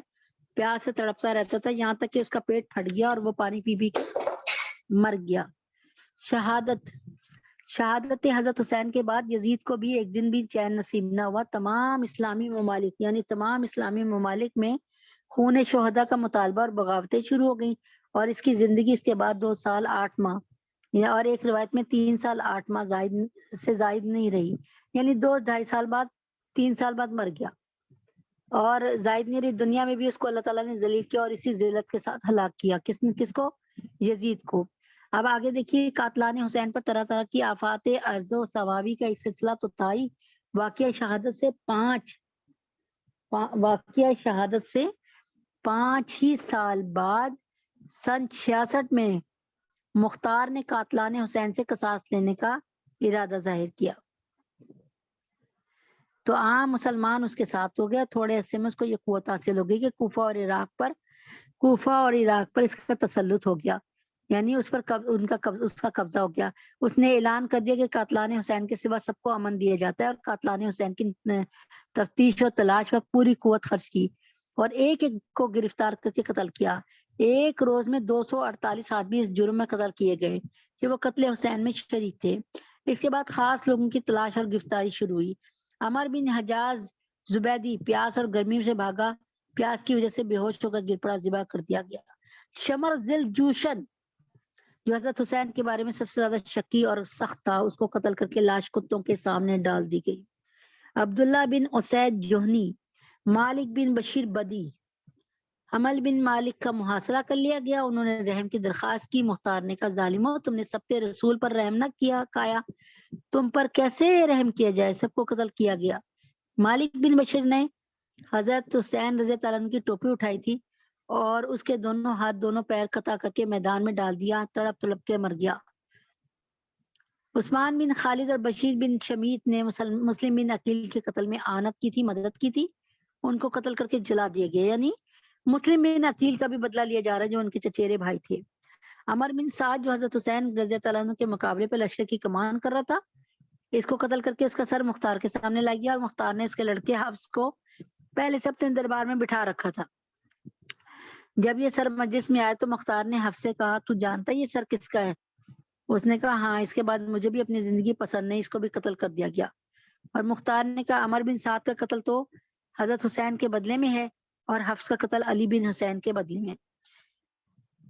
پیاس سے تڑپتا رہتا تھا یہاں تک کہ اس کا پیٹ پھٹ گیا اور وہ پانی پی پی کے مر گیا۔ شہادت حضرت حسین کے بعد یزید کو بھی ایک دن بھی چین نصیب نہ ہوا۔ تمام اسلامی ممالک یعنی تمام اسلامی ممالک میں خون شہدا کا مطالبہ اور بغاوتیں شروع ہو گئیں، اور اس کی زندگی اس کے بعد 2 سال 8 ماہ اور ایک روایت میں 3 سال 8 ماہ سے زائد نہیں رہی، یعنی 2-2.5 سال بعد 3 سال بعد مر گیا، اور زائد نہیں رہی۔ دنیا میں بھی اس کو اللہ تعالیٰ نے ذلیل کیا اور اسی ذلت کے ساتھ ہلاک کیا۔ کس کو؟ یزید کو۔ اب آگے دیکھیے، قاتلان حسین پر طرح طرح کی آفات ارض و سماوی کا ایک سلسلہ تو تھا ہی، واقعہ شہادت سے 5 ہی سال بعد سن 66 میں مختار نے قاتلان حسین سے قصاص لینے کا ارادہ ظاہر کیا، تو عام مسلمان اس کے ساتھ ہو گیا۔ تھوڑے عرصے میں اس کو یہ قوت حاصل ہو گئی کہ کوفہ اور عراق پر اس کا تسلط ہو گیا، یعنی اس پر اس کا قبضہ ہو گیا۔ اس نے اعلان کر دیا کہ قاتلان حسین کے سوا سب کو امن دیا جاتا ہے، اور قاتلان حسین کی تفتیش اور تلاش پر پوری قوت خرچ کی، اور ایک ایک کو گرفتار کر کے قتل کیا۔ ایک روز میں 248 آدمی اس جرم میں قتل کیے گئے کہ وہ قتل حسین میں شریک تھے۔ اس کے بعد خاص لوگوں کی تلاش اور گرفتاری شروع ہوئی۔ عمر بن حجاز زبیدی پیاس اور گرمی سے بھاگا، پیاس کی وجہ سے بے ہوش ہو کر گر پڑا، ذبح کر دیا گیا۔ شمر ذل جوشن جو حضرت حسین کے بارے میں سب سے زیادہ شکی اور سخت تھا، اس کو قتل کر کے لاش کتوں کے سامنے ڈال دی گئی۔ عبداللہ بن اسید جوہنی، مالک بن بشیر بدی، حمل بن مالک کا محاصرہ کر لیا گیا۔ انہوں نے رحم کی درخواست کی۔ مختار نے کہا، ظالمو، تم نے سب رسول پر رحم نہ کایا، تم پر کیسے رحم کیا جائے؟ سب کو قتل کیا گیا۔ مالک بن بشیر نے حضرت حسین رضی اللہ عنہ کی ٹوپی اٹھائی تھی اور اس کے دونوں ہاتھ دونوں پیر قطع کر کے میدان میں ڈال دیا، تڑپ تڑپ کے مر گیا۔ عثمان بن خالد اور بشیر بن شمیت نے مسلم بن عقیل کے قتل میں اعانت کی تھی، مدد کی تھی، ان کو قتل کر کے جلا دیا گیا، یعنی مسلم بن عقیل کا بھی بدلہ لیا جا رہا ہے جو ان کے چچیرے بھائی تھے۔ عمر بن سعد جو حضرت حسین رضی اللہ عنہ کے مقابلے پہ لشکر کی کمان کر رہا تھا، اس کو قتل کر کے اس کا سر مختار کے سامنے لایا گیا، اور مختار نے اس کے لڑکے حفص کو پہلے سے اپنے دربار میں بٹھا رکھا تھا۔ جب یہ سر مجلس میں آئے تو مختار نے حفص سے کہا، تو جانتا یہ سر کس کا ہے؟ اس نے کہا، ہاں۔ اس کے بعد مجھے بھی اپنی زندگی پسند نہیں، اس کو بھی قتل کر دیا گیا۔ اور مختار نے کہا، عمر بن سعد کا قتل تو حضرت حسین کے بدلے میں ہے، اور حفص کا قتل علی بن حسین کے بدلے میں۔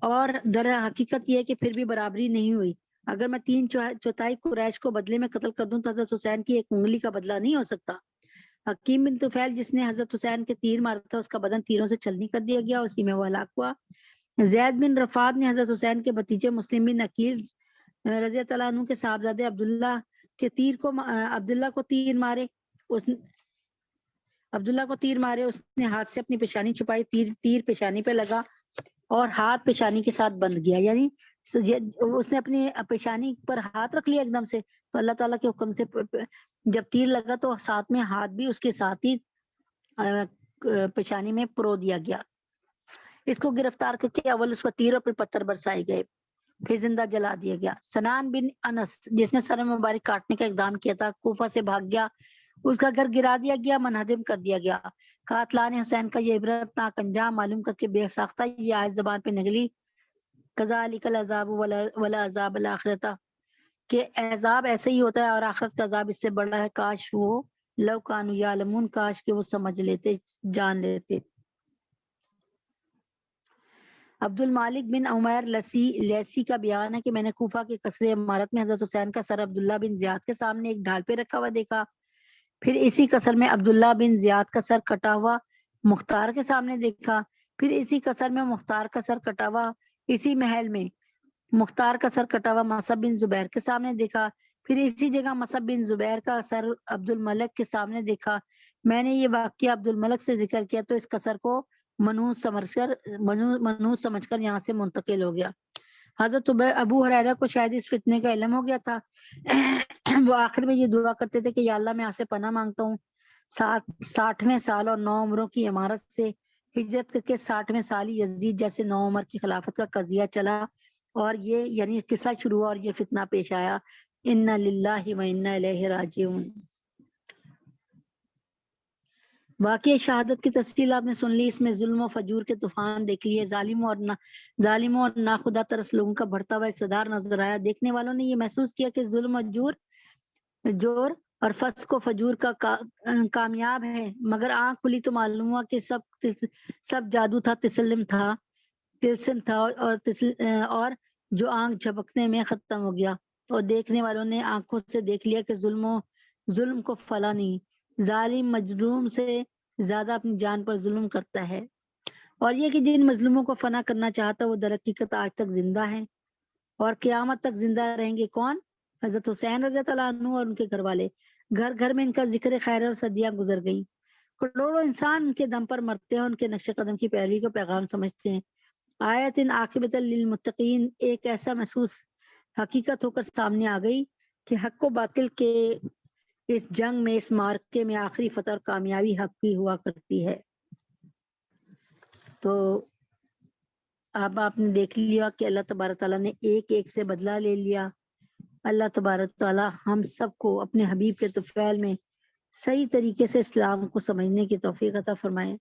اور در حقیقت یہ ہے کہ پھر بھی برابری نہیں ہوئی۔ اگر میں 3/4 قریش کو بدلے میں قتل کر دوں تو حضرت حسین کی ایک انگلی کا بدلہ نہیں ہو سکتا۔ حکیم بن طفیل جس نے حضرت حسین کے تیر مارا تھا، اس کا بدن تیروں سے چھلنی کر دیا گیا، اسی میں وہ ہلاک ہوا۔ زید بن رفاد نے حضرت حسین کے بھتیجے مسلم بن عقیل رضی اللہ عنہ کے صاحبزادے عبداللہ کو تیر مارے، اس نے ہاتھ سے اپنی پیشانی چھپائی، تیر پیشانی پہ لگا اور ہاتھ پیشانی کے ساتھ بند گیا، یعنی اس نے اپنی پیشانی پر ہاتھ رکھ لیا ایک دم سے، تو اللہ تعالیٰ کے حکم سے جب تیر لگا تو ساتھ میں ہاتھ بھی اس کے ساتھ ہی پیشانی میں پرو دیا گیا۔ اس کو گرفتار کر کے اول اس پر تیر اور پھر پتھر برسائے گئے، پھر زندہ جلا دیا گیا۔ سنان بن انس جس نے سر مبارک کاٹنے کا اقدام کیا تھا، کوفہ سے بھاگ گیا، اس کا گھر گرا دیا گیا، منہدم کر دیا گیا۔ قاتلان حسین کا یہ عبرتناک انجام معلوم کر کے بے ساختہ یہ آیت زبان پہ نکلی، کذالک العذاب ولعذاب الآخرۃ، کہ عذاب ایسے ہی ہوتا ہے اور آخرت کا عذاب اس سے بڑا ہے، کاش وہ لو کانوا یعلمون، کاش کہ وہ سمجھ لیتے، جان لیتے۔ عبد المالک بن عمیر لیسی کا بیان ہے کہ میں نے کوفہ کی قصر عمارت میں حضرت حسین کا سر عبداللہ بن زیاد کے سامنے ایک ڈھال پہ رکھا ہوا دیکھا، پھر اسی قصر میں عبداللہ بن زیاد کا سر کٹا ہوا مختار کے سامنے دیکھا، پھر اسی قصر میں مختار کا سر کٹا ہوا، اسی محل میں مختار کا سر کٹا ہوا مصعب بن زبیر کے سامنے دیکھا، پھر اسی جگہ مصعب بن زبیر کا سر عبد الملک کے سامنے دیکھا۔ میں نے یہ واقعہ عبد الملک سے ذکر کیا تو اس قصر کو منحوس سمجھ کر یہاں سے منتقل ہو گیا۔ حضرت ابو ہریرہ کو شاید اس فتنے کا علم ہو گیا تھا، وہ آخر میں یہ دعا کرتے تھے کہ یا اللہ میں آپ سے پناہ مانگتا ہوں 60ویں سال اور 9 عمروں کی عمارت سے ہجرت کر کے 60ویں سال ہی یزید جیسے 9 عمر کی خلافت کا قضیہ چلا اور یہ یعنی قصہ شروع ہوا اور یہ فتنہ پیش آیا۔ انا للہ و انا الیہ راجعون۔ واقعی شہادت کی تفصیل آپ نے سن لی، اس میں ظلم و فجور کے طوفان دیکھ لیے، ظالموں اور ناخدا ترس لوگوں کا بڑھتا ہوا اقتدار نظر آیا۔ دیکھنے والوں نے یہ محسوس کیا کہ ظلم و جور اور فسق و فجور کا کامیاب ہے، مگر آنکھ کھلی تو معلوم ہوا کہ سب جادو تھا، تلسم تھا اور جو آنکھ جھپکنے میں ختم ہو گیا، اور دیکھنے والوں نے آنکھوں سے دیکھ لیا کہ ظلم کو فلا نہیں، ظالم مظلوم سے زیادہ اپنی جان پر ظلم کرتا ہے، اور یہ کہ جن مظلوموں کو فنا کرنا چاہتا وہ در حقیقت آج تک زندہ ہیں اور قیامت تک زندہ رہیں گے۔ کون؟ حضرت حسین رضی اللہ عنہ اور ان کے گھر والے۔ گھر گھر میں ان کا ذکر خیر اور صدیاں گزر گئی، کروڑوں انسان ان کے دم پر مرتے ہیں، ان کے نقش قدم کی پیروی کو پیغام سمجھتے ہیں۔ آیت عاقبۃ للمتقین ایک ایسا محسوس حقیقت ہو کر سامنے آ گئی کہ حق و باطل کے اس جنگ میں، اس مارکے میں آخری فتح اور کامیابی حق کی ہوا کرتی ہے۔ تو اب آپ نے دیکھ لیا کہ اللہ تبارک تعالیٰ نے ایک ایک سے بدلہ لے لیا۔ اللہ تبارک تعالیٰ ہم سب کو اپنے حبیب کے طفیل میں صحیح طریقے سے اسلام کو سمجھنے کی توفیق عطا فرمائے،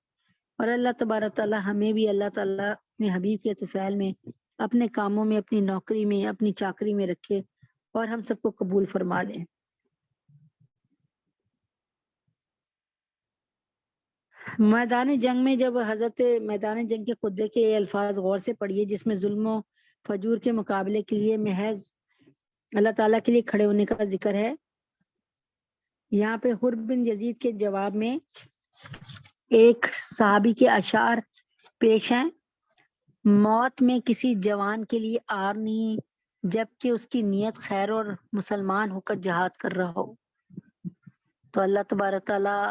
اور اللہ تبارک تعالیٰ ہمیں بھی اللہ تعالیٰ اپنے حبیب کے طفیل میں، اپنے کاموں میں، اپنی نوکری میں، اپنی چاکری میں رکھے اور ہم سب کو قبول فرما لیں۔ میدان جنگ میں جب حضرت میدان جنگ کے خطبے کے الفاظ غور سے پڑھیے، جس میں ظلم و فجور کے مقابلے کے لیے محض اللہ تعالیٰ کے لیے کھڑے ہونے کا ذکر ہے۔ یہاں پہ حر بن یزید کے جواب میں ایک صحابی کے اشعار پیش ہیں: موت میں کسی جوان کے لیے آر نہیں، جبکہ اس کی نیت خیر اور مسلمان ہو کر جہاد کر رہا ہو۔ تو اللہ تبارک تعالیٰ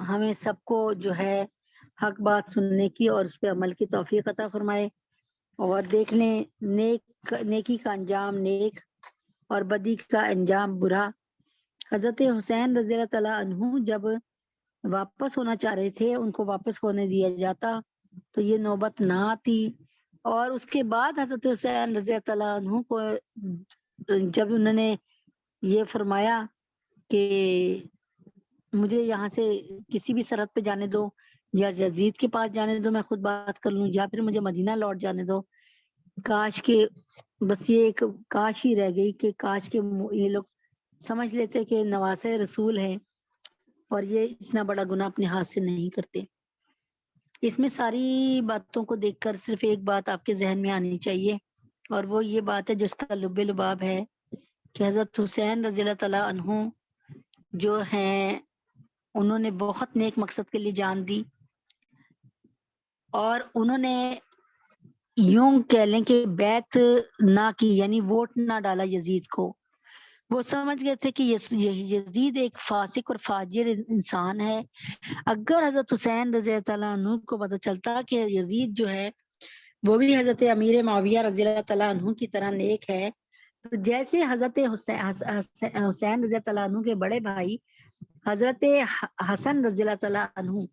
ہمیں سب کو جو ہے حق بات سننے کی اور اس پہ عمل کی توفیق عطا فرمائے، اور دیکھ لیں نیکی کا انجام نیک اور بدی کا انجام برا۔ حضرت حسین رضی اللہ تعالیٰ عنہ جب واپس ہونا چاہ رہے تھے، ان کو واپس ہونے دیا جاتا تو یہ نوبت نہ آتی، اور اس کے بعد حضرت حسین رضی اللہ تعالیٰ عنہ کو جب انہوں نے یہ فرمایا کہ مجھے یہاں سے کسی بھی سرحد پہ جانے دو، یا یزید کے پاس جانے دو میں خود بات کر لوں، یا پھر مجھے مدینہ لوٹ جانے دو، کاش کہ بس یہ ایک کاش ہی رہ گئی کہ کاش کہ یہ لوگ سمجھ لیتے کہ نواسے رسول ہیں اور یہ اتنا بڑا گناہ اپنے ہاتھ سے نہیں کرتے۔ اس میں ساری باتوں کو دیکھ کر صرف ایک بات آپ کے ذہن میں آنی چاہیے، اور وہ یہ بات ہے جس کا لب لباب ہے کہ حضرت حسین رضی اللہ تعالیٰ عنہ جو ہیں انہوں نے بہت نیک مقصد کے لیے جان دی، اور انہوں نے یوں کہہ لیں کہ بیعت نہ کی، یعنی ووٹ نہ ڈالا یزید کو۔ وہ سمجھ گئے تھے کہ یزید ایک فاسق اور فاجر انسان ہے۔ اگر حضرت حسین رضی اللہ تعالیٰ عنہ کو پتہ چلتا کہ یزید جو ہے وہ بھی حضرت امیر معاویہ رضی اللہ تعالیٰ عنہ کی طرح نیک ہے، تو جیسے حضرت حسین رضی اللہ تعالیٰ عنہ کے بڑے بھائی حضرت حسن رضی اللہ تعالیٰ عنہ،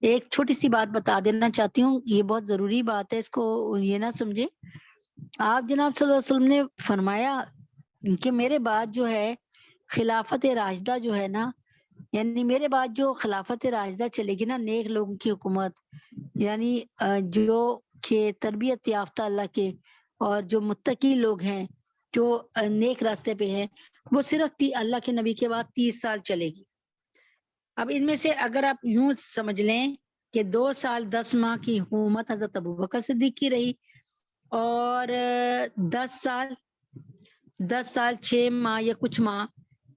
ایک چھوٹی سی بات بتا دینا چاہتی ہوں، یہ بہت ضروری بات ہے، اس کو یہ نہ سمجھے۔ آپ جناب صلی اللہ علیہ وسلم نے فرمایا کہ میرے بعد جو ہے خلافت راشدہ جو ہے نا، یعنی میرے بعد جو خلافت راشدہ چلے گی نا، نیک لوگوں کی حکومت، یعنی جو کہ تربیت یافتہ اللہ کے اور جو متقی لوگ ہیں، جو نیک راستے پہ ہیں، وہ صرف اللہ کے نبی کے بعد 30 سال چلے گی۔ اب ان میں سے اگر آپ یوں سمجھ لیں کہ 2 سال 10 ماہ کی حکومت حضرت ابوبکر صدیق کی رہی، اور 10 سال 6 ماہ یا کچھ ماہ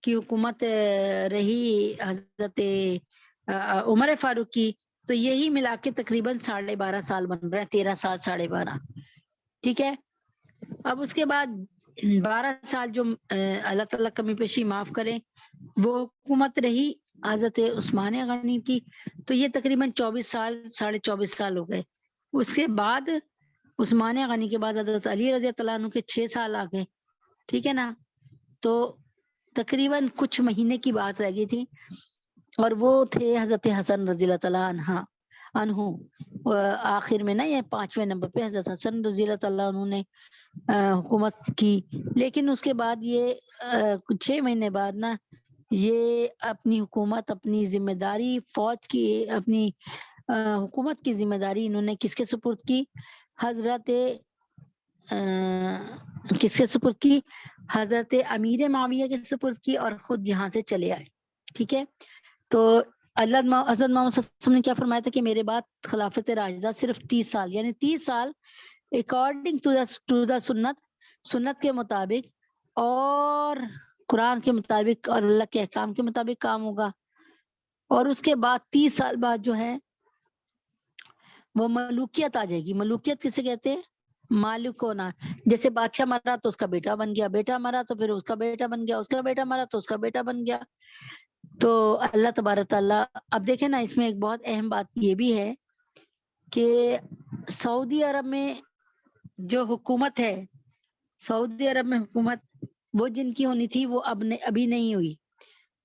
کی حکومت رہی حضرت عمر فاروق کی، تو یہی ملا کے تقریباً 12.5 سال بن رہے ہیں، 13 سال 12.5، ٹھیک ہے۔ اب اس کے بعد 12 سال جو اللہ تعالیٰ کمی پیشی معاف کرے وہ حکومت رہی حضرت عثمان غنی کی، تو یہ تقریباً 24 سال 24.5 سال ہو گئے۔ اس کے بعد عثمان غنی کے بعد حضرت علی رضی اللہ عنہ کے 6 سال آ گئے، ٹھیک ہے نا، تو تقریباً کچھ مہینے کی بات رہ گئی تھی، اور وہ تھے حضرت حسن رضی اللہ تعالیٰ عنہ آخر میں نا، یہ 5ویں نمبر پہ حضرت حسن رضی اللہ تعالیٰ عنہ نے حکومت کی۔ لیکن اس کے بعد یہ 6 مہینے بعد نا یہ اپنی حکومت، اپنی ذمہ داری فوج کی، اپنی حکومت کی ذمہ داری انہوں نے کس کے سپرد کی؟ حضرت کس کے سپرد کی؟ حضرت امیر معاویہ کے سپرد کی، اور خود یہاں سے چلے آئے. ٹھیک ہے، تو حضرت محمد صلی اللہ علیہ وسلم نے کیا فرمایا تھا کہ میرے بعد خلافت راشدہ صرف 30 سال، یعنی 30 سال اکارڈنگ ٹو دا سنت کے مطابق اور قرآن کے مطابق اور اللہ کے احکام کے مطابق کام ہوگا. اور اس کے بعد 30 سال بعد جو ہے وہ ملوکیت آ جائے گی. ملوکیت کسے کہتے ہیں؟ مالک ہونا. جیسے بادشاہ مرا تو اس کا بیٹا بن گیا، بیٹا مرا تو پھر اس کا بیٹا بن گیا، اس کا بیٹا مرا تو اس کا بیٹا بن گیا. تو اللہ تبارک تعالیٰ، اب دیکھیں نا، اس میں ایک بہت اہم بات یہ بھی ہے کہ سعودی عرب میں جو حکومت ہے، سعودی عرب میں حکومت وہ جن کی ہونی تھی وہ ابھی نہیں ہوئی.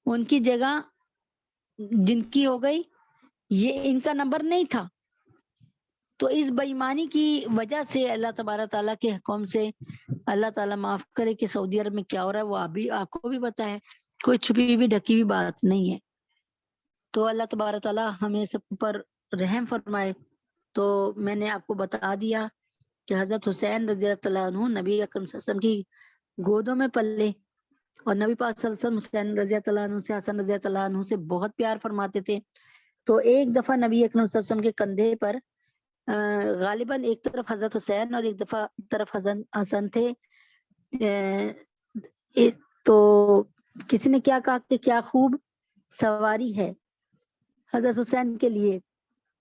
ان کی جگہ جن کی ہو گئی، یہ ان کا نمبر نہیں تھا. تو اس بےایمانی کی وجہ سے اللہ تبارک تعالیٰ کے حکم سے اللہ تعالیٰ معاف کرے کہ سعودی عرب میں کیا ہو رہا ہے وہ آپ کو بھی پتہ ہے، کوئی چھپی ہوئی ڈھکی ہوئی بات نہیں ہے. تو اللہ تبارک تعالیٰ ہمیں سب پر رحم فرمائے. تو میں نے آپ کو بتا دیا کہ حضرت حسین رضی اللہ عنہ نبی اکرم صلی اللہ علیہ وسلم کی گودوں میں پلے، اور نبی پاک صلی اللہ علیہ وسلم حسین رضی اللہ عنہ سے، حسن رضی اللہ عنہ سے بہت پیار فرماتے تھے. تو ایک دفعہ نبی اکرم صلی اللہ علیہ وسلم کے کندھے پر غالباً ایک طرف حضرت حسین اور ایک طرف حسن تھے. تو کسی نے کیا کہا کہ کیا خوب سواری ہے حضرت حسین کے لیے.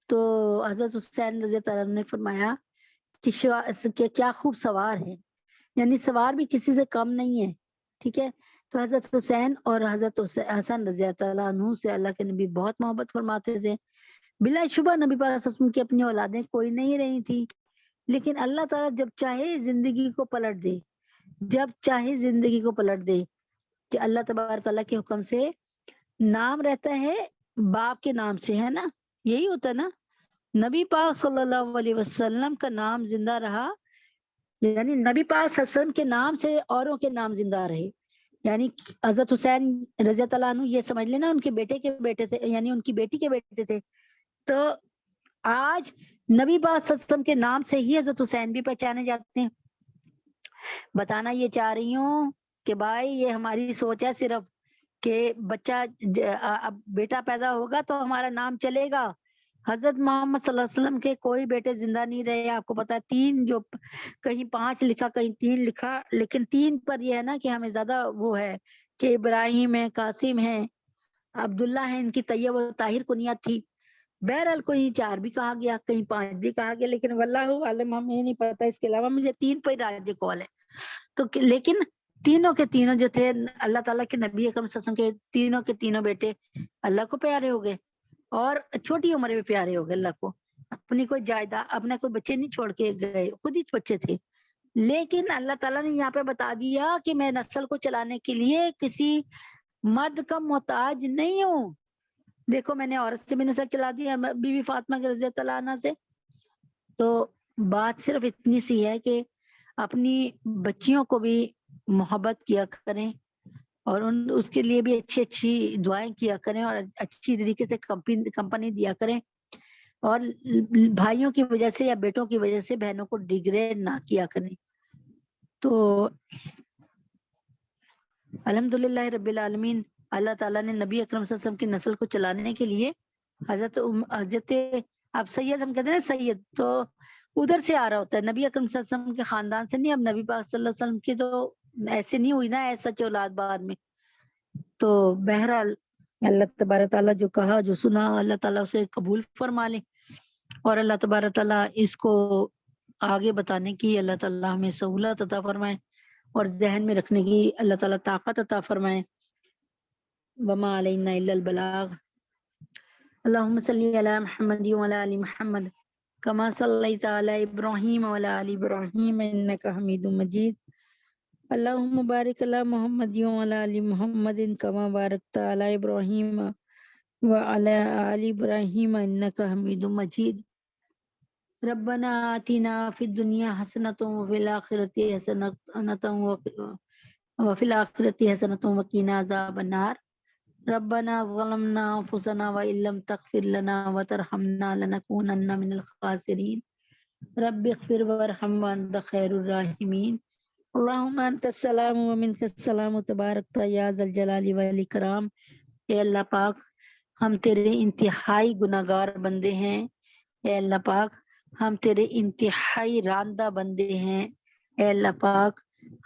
تو حضرت حسین رضی اللہ عنہ نے فرمایا کہ کیا خوب سوار ہے، یعنی سوار بھی کسی سے کم نہیں ہے. ٹھیک ہے، تو حضرت حسین اور حضرت حسن رضی اللہ عنہ سے اللہ کے نبی بہت محبت فرماتے تھے. بلا شبہ نبی پاک صلی اللہ علیہ وسلم کی اپنی اولادیں کوئی نہیں رہی تھی، لیکن اللہ تعالیٰ جب چاہے زندگی کو پلٹ دے، جب چاہے زندگی کو پلٹ دے، کہ اللہ تبارک تعالیٰ کے حکم سے نام رہتا ہے باپ کے نام سے، ہے نا، یہی ہوتا ہے نا. نبی پاک صلی اللہ علیہ وسلم کا نام زندہ رہا، یعنی نبی پاک صلی اللہ علیہ وسلم کے نام سے اوروں کے نام زندہ رہے. یعنی حضرت حسین رضی اللہ عنہ یہ سمجھ لینا ان کے بیٹے کے بیٹے تھے، یعنی ان کی بیٹی کے بیٹے تھے. تو آج نبی پاک صلی اللہ علیہ وسلم کے نام سے ہی حضرت حسین بھی پہچانے جاتے ہیں. بتانا یہ چاہ رہی ہوں کہ بھائی یہ ہماری سوچ ہے صرف کہ بچہ اب بیٹا پیدا ہوگا تو ہمارا نام چلے گا. حضرت محمد صلی اللہ علیہ وسلم کے کوئی بیٹے زندہ نہیں رہے. آپ کو پتا ہے 3 جو کہیں 5 لکھا کہیں 3 لکھا، لیکن 3 پر یہ ہے نا کہ ہمیں زیادہ وہ ہے کہ ابراہیم ہے، قاسم ہے، عبداللہ ہے، ان کی طیب اور طاہر کنیات تھی. بہرحال کوئی 4 بھی کہا گیا، کہیں 5 بھی کہا گیا، لیکن واللہ عالم ہمیں نہیں پتا. اس کے علاوہ مجھے 3 پر راج کال ہے. تو لیکن تینوں کے تینوں جو تھے اللہ تعالیٰ کے نبی اکرم صلی اللہ علیہ وسلم کے تینوں کے تینوں بیٹے اللہ کو پیارے ہو گئے، اور چھوٹی عمر میں پیارے ہو گئے اللہ کو. اپنی کوئی جائیداد، اپنے کوئی بچے نہیں چھوڑ کے گئے، خود ہی بچے تھے. لیکن اللہ تعالیٰ نے یہاں پہ بتا دیا کہ میں نسل کو چلانے کے لیے کسی مرد کا محتاج نہیں ہوں. دیکھو میں نے عورت سے بھی نسل چلا دیا، بی بی فاطمہ کے رضی اللہ عنہ سے. تو بات صرف اتنی سی ہے کہ اپنی بچیوں کو بھی محبت کیا کریں، اور اس کے لیے بھی اچھی دعائیں کیا کریں، اور اچھی طریقے سے کمپنی دیا کریں، اور بھائیوں کی وجہ سے یا بیٹوں کی وجہ سے بہنوں کو ڈیگریڈ نہ کیا کریں. تو الحمدللہ رب العالمین، اللہ تعالیٰ نے نبی اکرم صلی اللہ علیہ وسلم کی نسل کو چلانے کے لیے حضرت اب سید ہم کہتے ہیں سید، تو ادھر سے آ رہا ہوتا ہے، نبی اکرم صلی اللہ علیہ وسلم کے خاندان سے نہیں. اب نبی پاک صلی اللہ علیہ وسلم کی تو ایسے نہیں ہوئی نا ایسا اولاد بعد میں. تو بہرحال اللہ تبارک تعالیٰ جو کہا جو سنا اللہ تعالیٰ اسے قبول فرما لے، اور اللہ تبارک تعالیٰ اس کو آگے بتانے کی اللہ تعالیٰ ہمیں سہولت عطا فرمائے، اور ذہن میں رکھنے کی اللہ تعالیٰ طاقت عطا فرمائے. وما علینا الا البلاغ. اللہم صلی علی محمد وعلی آل محمد کما صلیت علی ابراہیم وعلی آل ابراہیم انک حمید مجید. اللہم بارک علی محمد وعلی آل محمد کما بارکت علی ابراہیم وعلی آل ابراہیم انک حمید مجید. ربنا آتنا فی الدنیا حسنۃ وفی الآخرۃ حسنۃ وقنا عذاب النار. ربنا ظلمنا انفسنا وان لم تغفر لنا وترحمنا لنكونن من الخاسرين رب اغفر وارحم وانت خیر الراحمین اللہم انت السلام ومنک السلام تبارک یا ذا الجلال والاکرام۔ اے اللہ پاک ہم تیرے انتہائی گناہگار بندے ہیں، اے اللہ پاک ہم تیرے انتہائی راندہ بندے ہیں، اے اللہ پاک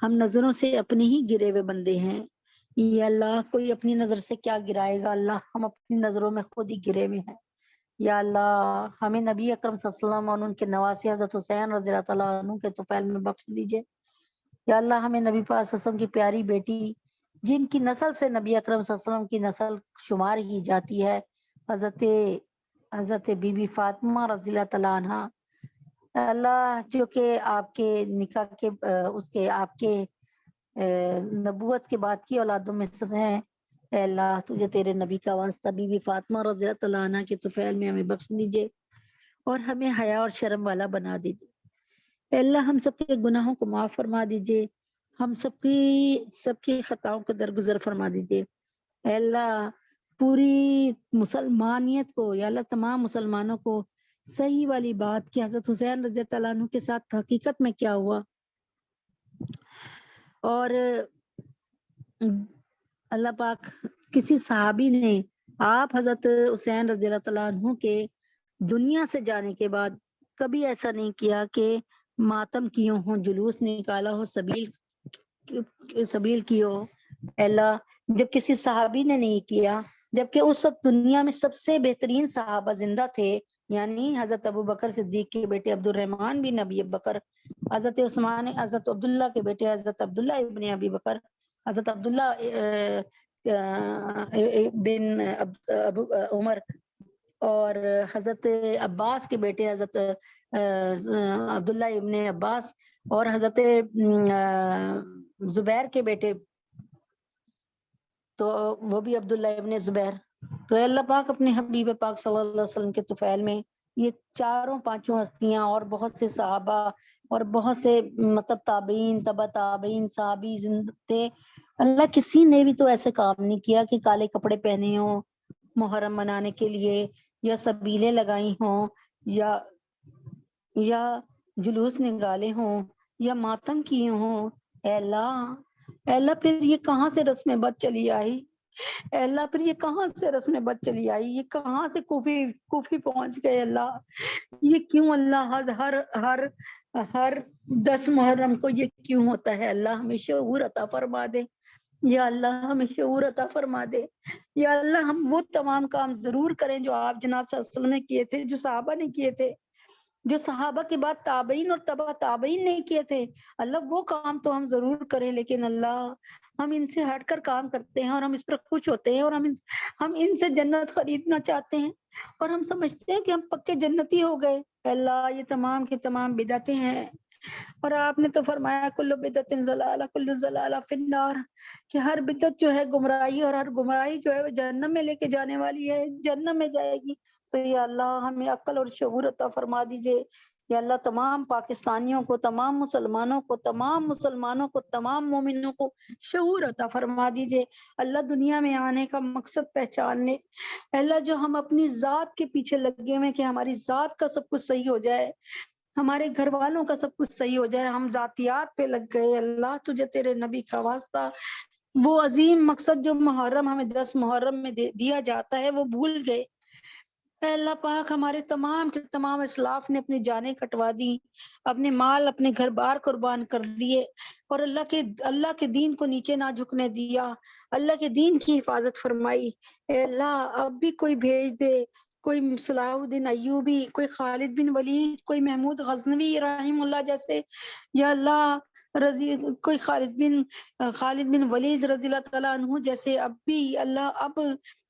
ہم نظروں سے اپنے ہی گرے ہوئے بندے ہیں، یا اللہ کوئی اپنی نظر سے کیا گرائے گا، اللہ ہم اپنی نظروں میں خود ہی گرے ہوئے ہیں۔ یا اللہ ہمیں نبی اکرم صلی اللہ علیہ وسلم اور ان کے نواسی حضرت حسین رضی اللہ تعالیٰ عنہ کے طفیل میں بخش دیجئے۔ یا اللہ ہمیں نبی پاک صلی اللہ علیہ وسلم کی پیاری بیٹی جن کی نسل سے نبی اکرم صلی اللہ علیہ وسلم کی نسل شمار کی جاتی ہے، حضرت بی بی فاطمہ رضی اللہ تعالیٰ عنہ، اللہ جو کہ آپ کے نکاح کے اس کے آپ کے نبوت کے بعد کی اولادوں میں سے ہیں، اے اللہ تجھے تیرے نبی کا واسطہ بی بی فاطمہ رضی اللہ تعالیٰ عنہ کے طفیل میں ہمیں بخش دیجئے اور ہمیں حیا اور شرم والا بنا دیجئے۔ اے اللہ ہم سب کے گناہوں کو معاف فرما دیجئے، ہم سب کی خطاؤں کو درگزر فرما دیجئے۔ اے اللہ پوری مسلمانیت کو، یا اللہ تمام مسلمانوں کو صحیح والی بات کہ حضرت حسین رضی اللہ عنہ کے ساتھ حقیقت میں کیا ہوا، اور اللہ پاک کسی صحابی نے آپ حضرت حسین رضی اللہ تعالیٰ عنہ کے دنیا سے جانے کے بعد کبھی ایسا نہیں کیا کہ ماتم کیوں ہو، جلوس نکالا ہو، سبیل کی ہو۔ اے اللہ جب کسی صحابی نے نہیں کیا، جبکہ اس وقت دنیا میں سب سے بہترین صحابہ زندہ تھے، یعنی حضرت ابو بکر صدیق کے بیٹے عبد الرحمن بن ابی بکر، حضرت عثمان، حضرت عبداللہ کے بیٹے حضرت عبداللہ ابن ابی بکر، حضرت عبداللہ بن عمر، اور حضرت عباس کے بیٹے حضرت عبداللہ ابن عباس، اور حضرت زبیر کے بیٹے تو وہ بھی عبداللہ ابن زبیر۔ تو اے اللہ پاک اپنے حبیب پاک صلی اللہ علیہ وسلم کے طفیل میں یہ چاروں پانچوں ہستیاں اور بہت سے صحابہ اور بہت سے مطلب تابعین، تبع تابعین، صحابی زندہ تھے، اللہ کسی نے بھی تو ایسے کام نہیں کیا کہ کالے کپڑے پہنے ہوں محرم منانے کے لیے، یا سبیلیں لگائی ہوں، یا جلوس نکالے ہوں، یا ماتم کیے ہوں۔ اے اللہ پھر یہ کہاں سے رسم بد چلی آئی، اے اللہ پھر یہ کہاں سے رسم بد چلی آئی، یہ کہاں سے کوفی پہنچ گئے، اللہ یہ کیوں، اللہ ہر 10 محرم کو یہ کیوں ہوتا ہے، اللہ ہمیں شعور عطا فرما دے، یا اللہ ہمیں شعور عطا فرما دے، یا اللہ ہم وہ تمام کام ضرور کریں جو آپ جناب صلی اللہ علیہ وسلم نے کیے تھے، جو صحابہ نے کیے تھے، جو صحابہ کے بعد تابعین اور تبع تابعین نہیں کیے تھے، اللہ وہ کام تو ہم ضرور کریں، لیکن اللہ ہم ان سے ہٹ کر کام کرتے ہیں اور ہم اس پر خوش ہوتے ہیں، اور ہم ان سے جنت خریدنا چاہتے ہیں، اور ہم سمجھتے ہیں کہ ہم پکے جنتی ہو گئے۔ اللہ یہ تمام کی تمام بدعتیں ہیں، اور آپ نے تو فرمایا کل بدعت ضلالہ کل ضلالہ فی النار، کہ ہر بدعت جو ہے گمراہی، اور ہر گمراہی جو ہے وہ جہنم میں لے کے جانے والی ہے، جہنم میں جائے گی۔ تو یا اللہ ہمیں عقل اور شعور عطا فرما دیجئے، یا اللہ تمام پاکستانیوں کو، تمام مسلمانوں کو، تمام مومنوں کو شعور عطا فرما دیجئے۔ اللہ دنیا میں آنے کا مقصد پہچان لے، اللہ جو ہم اپنی ذات کے پیچھے لگے ہوئے کہ ہماری ذات کا سب کچھ صحیح ہو جائے، ہمارے گھر والوں کا سب کچھ صحیح ہو جائے، ہم ذاتیات پہ لگ گئے، اللہ تجھے تیرے نبی کا واسطہ وہ عظیم مقصد جو محرم ہمیں 10 محرم میں دیا جاتا ہے وہ بھول گئے۔ اے اللہ پاک ہمارے تمام کے تمام اسلاف نے اپنی جانیں کٹوا دی، اپنے مال اپنے گھر بار قربان کر دیے، اور اللہ کے دین کو نیچے نہ جھکنے دیا، اللہ کے دین کی حفاظت فرمائی۔ اے اللہ اب بھی کوئی بھیج دے، کوئی صلاح الدین ایوبی، کوئی خالد بن ولید، کوئی محمود غزنوی رحم اللہ جیسے، یا اللہ کوئی خالد بن ولید رضی اللہ تعالیٰ عنہ جیسے، اب بھی اللہ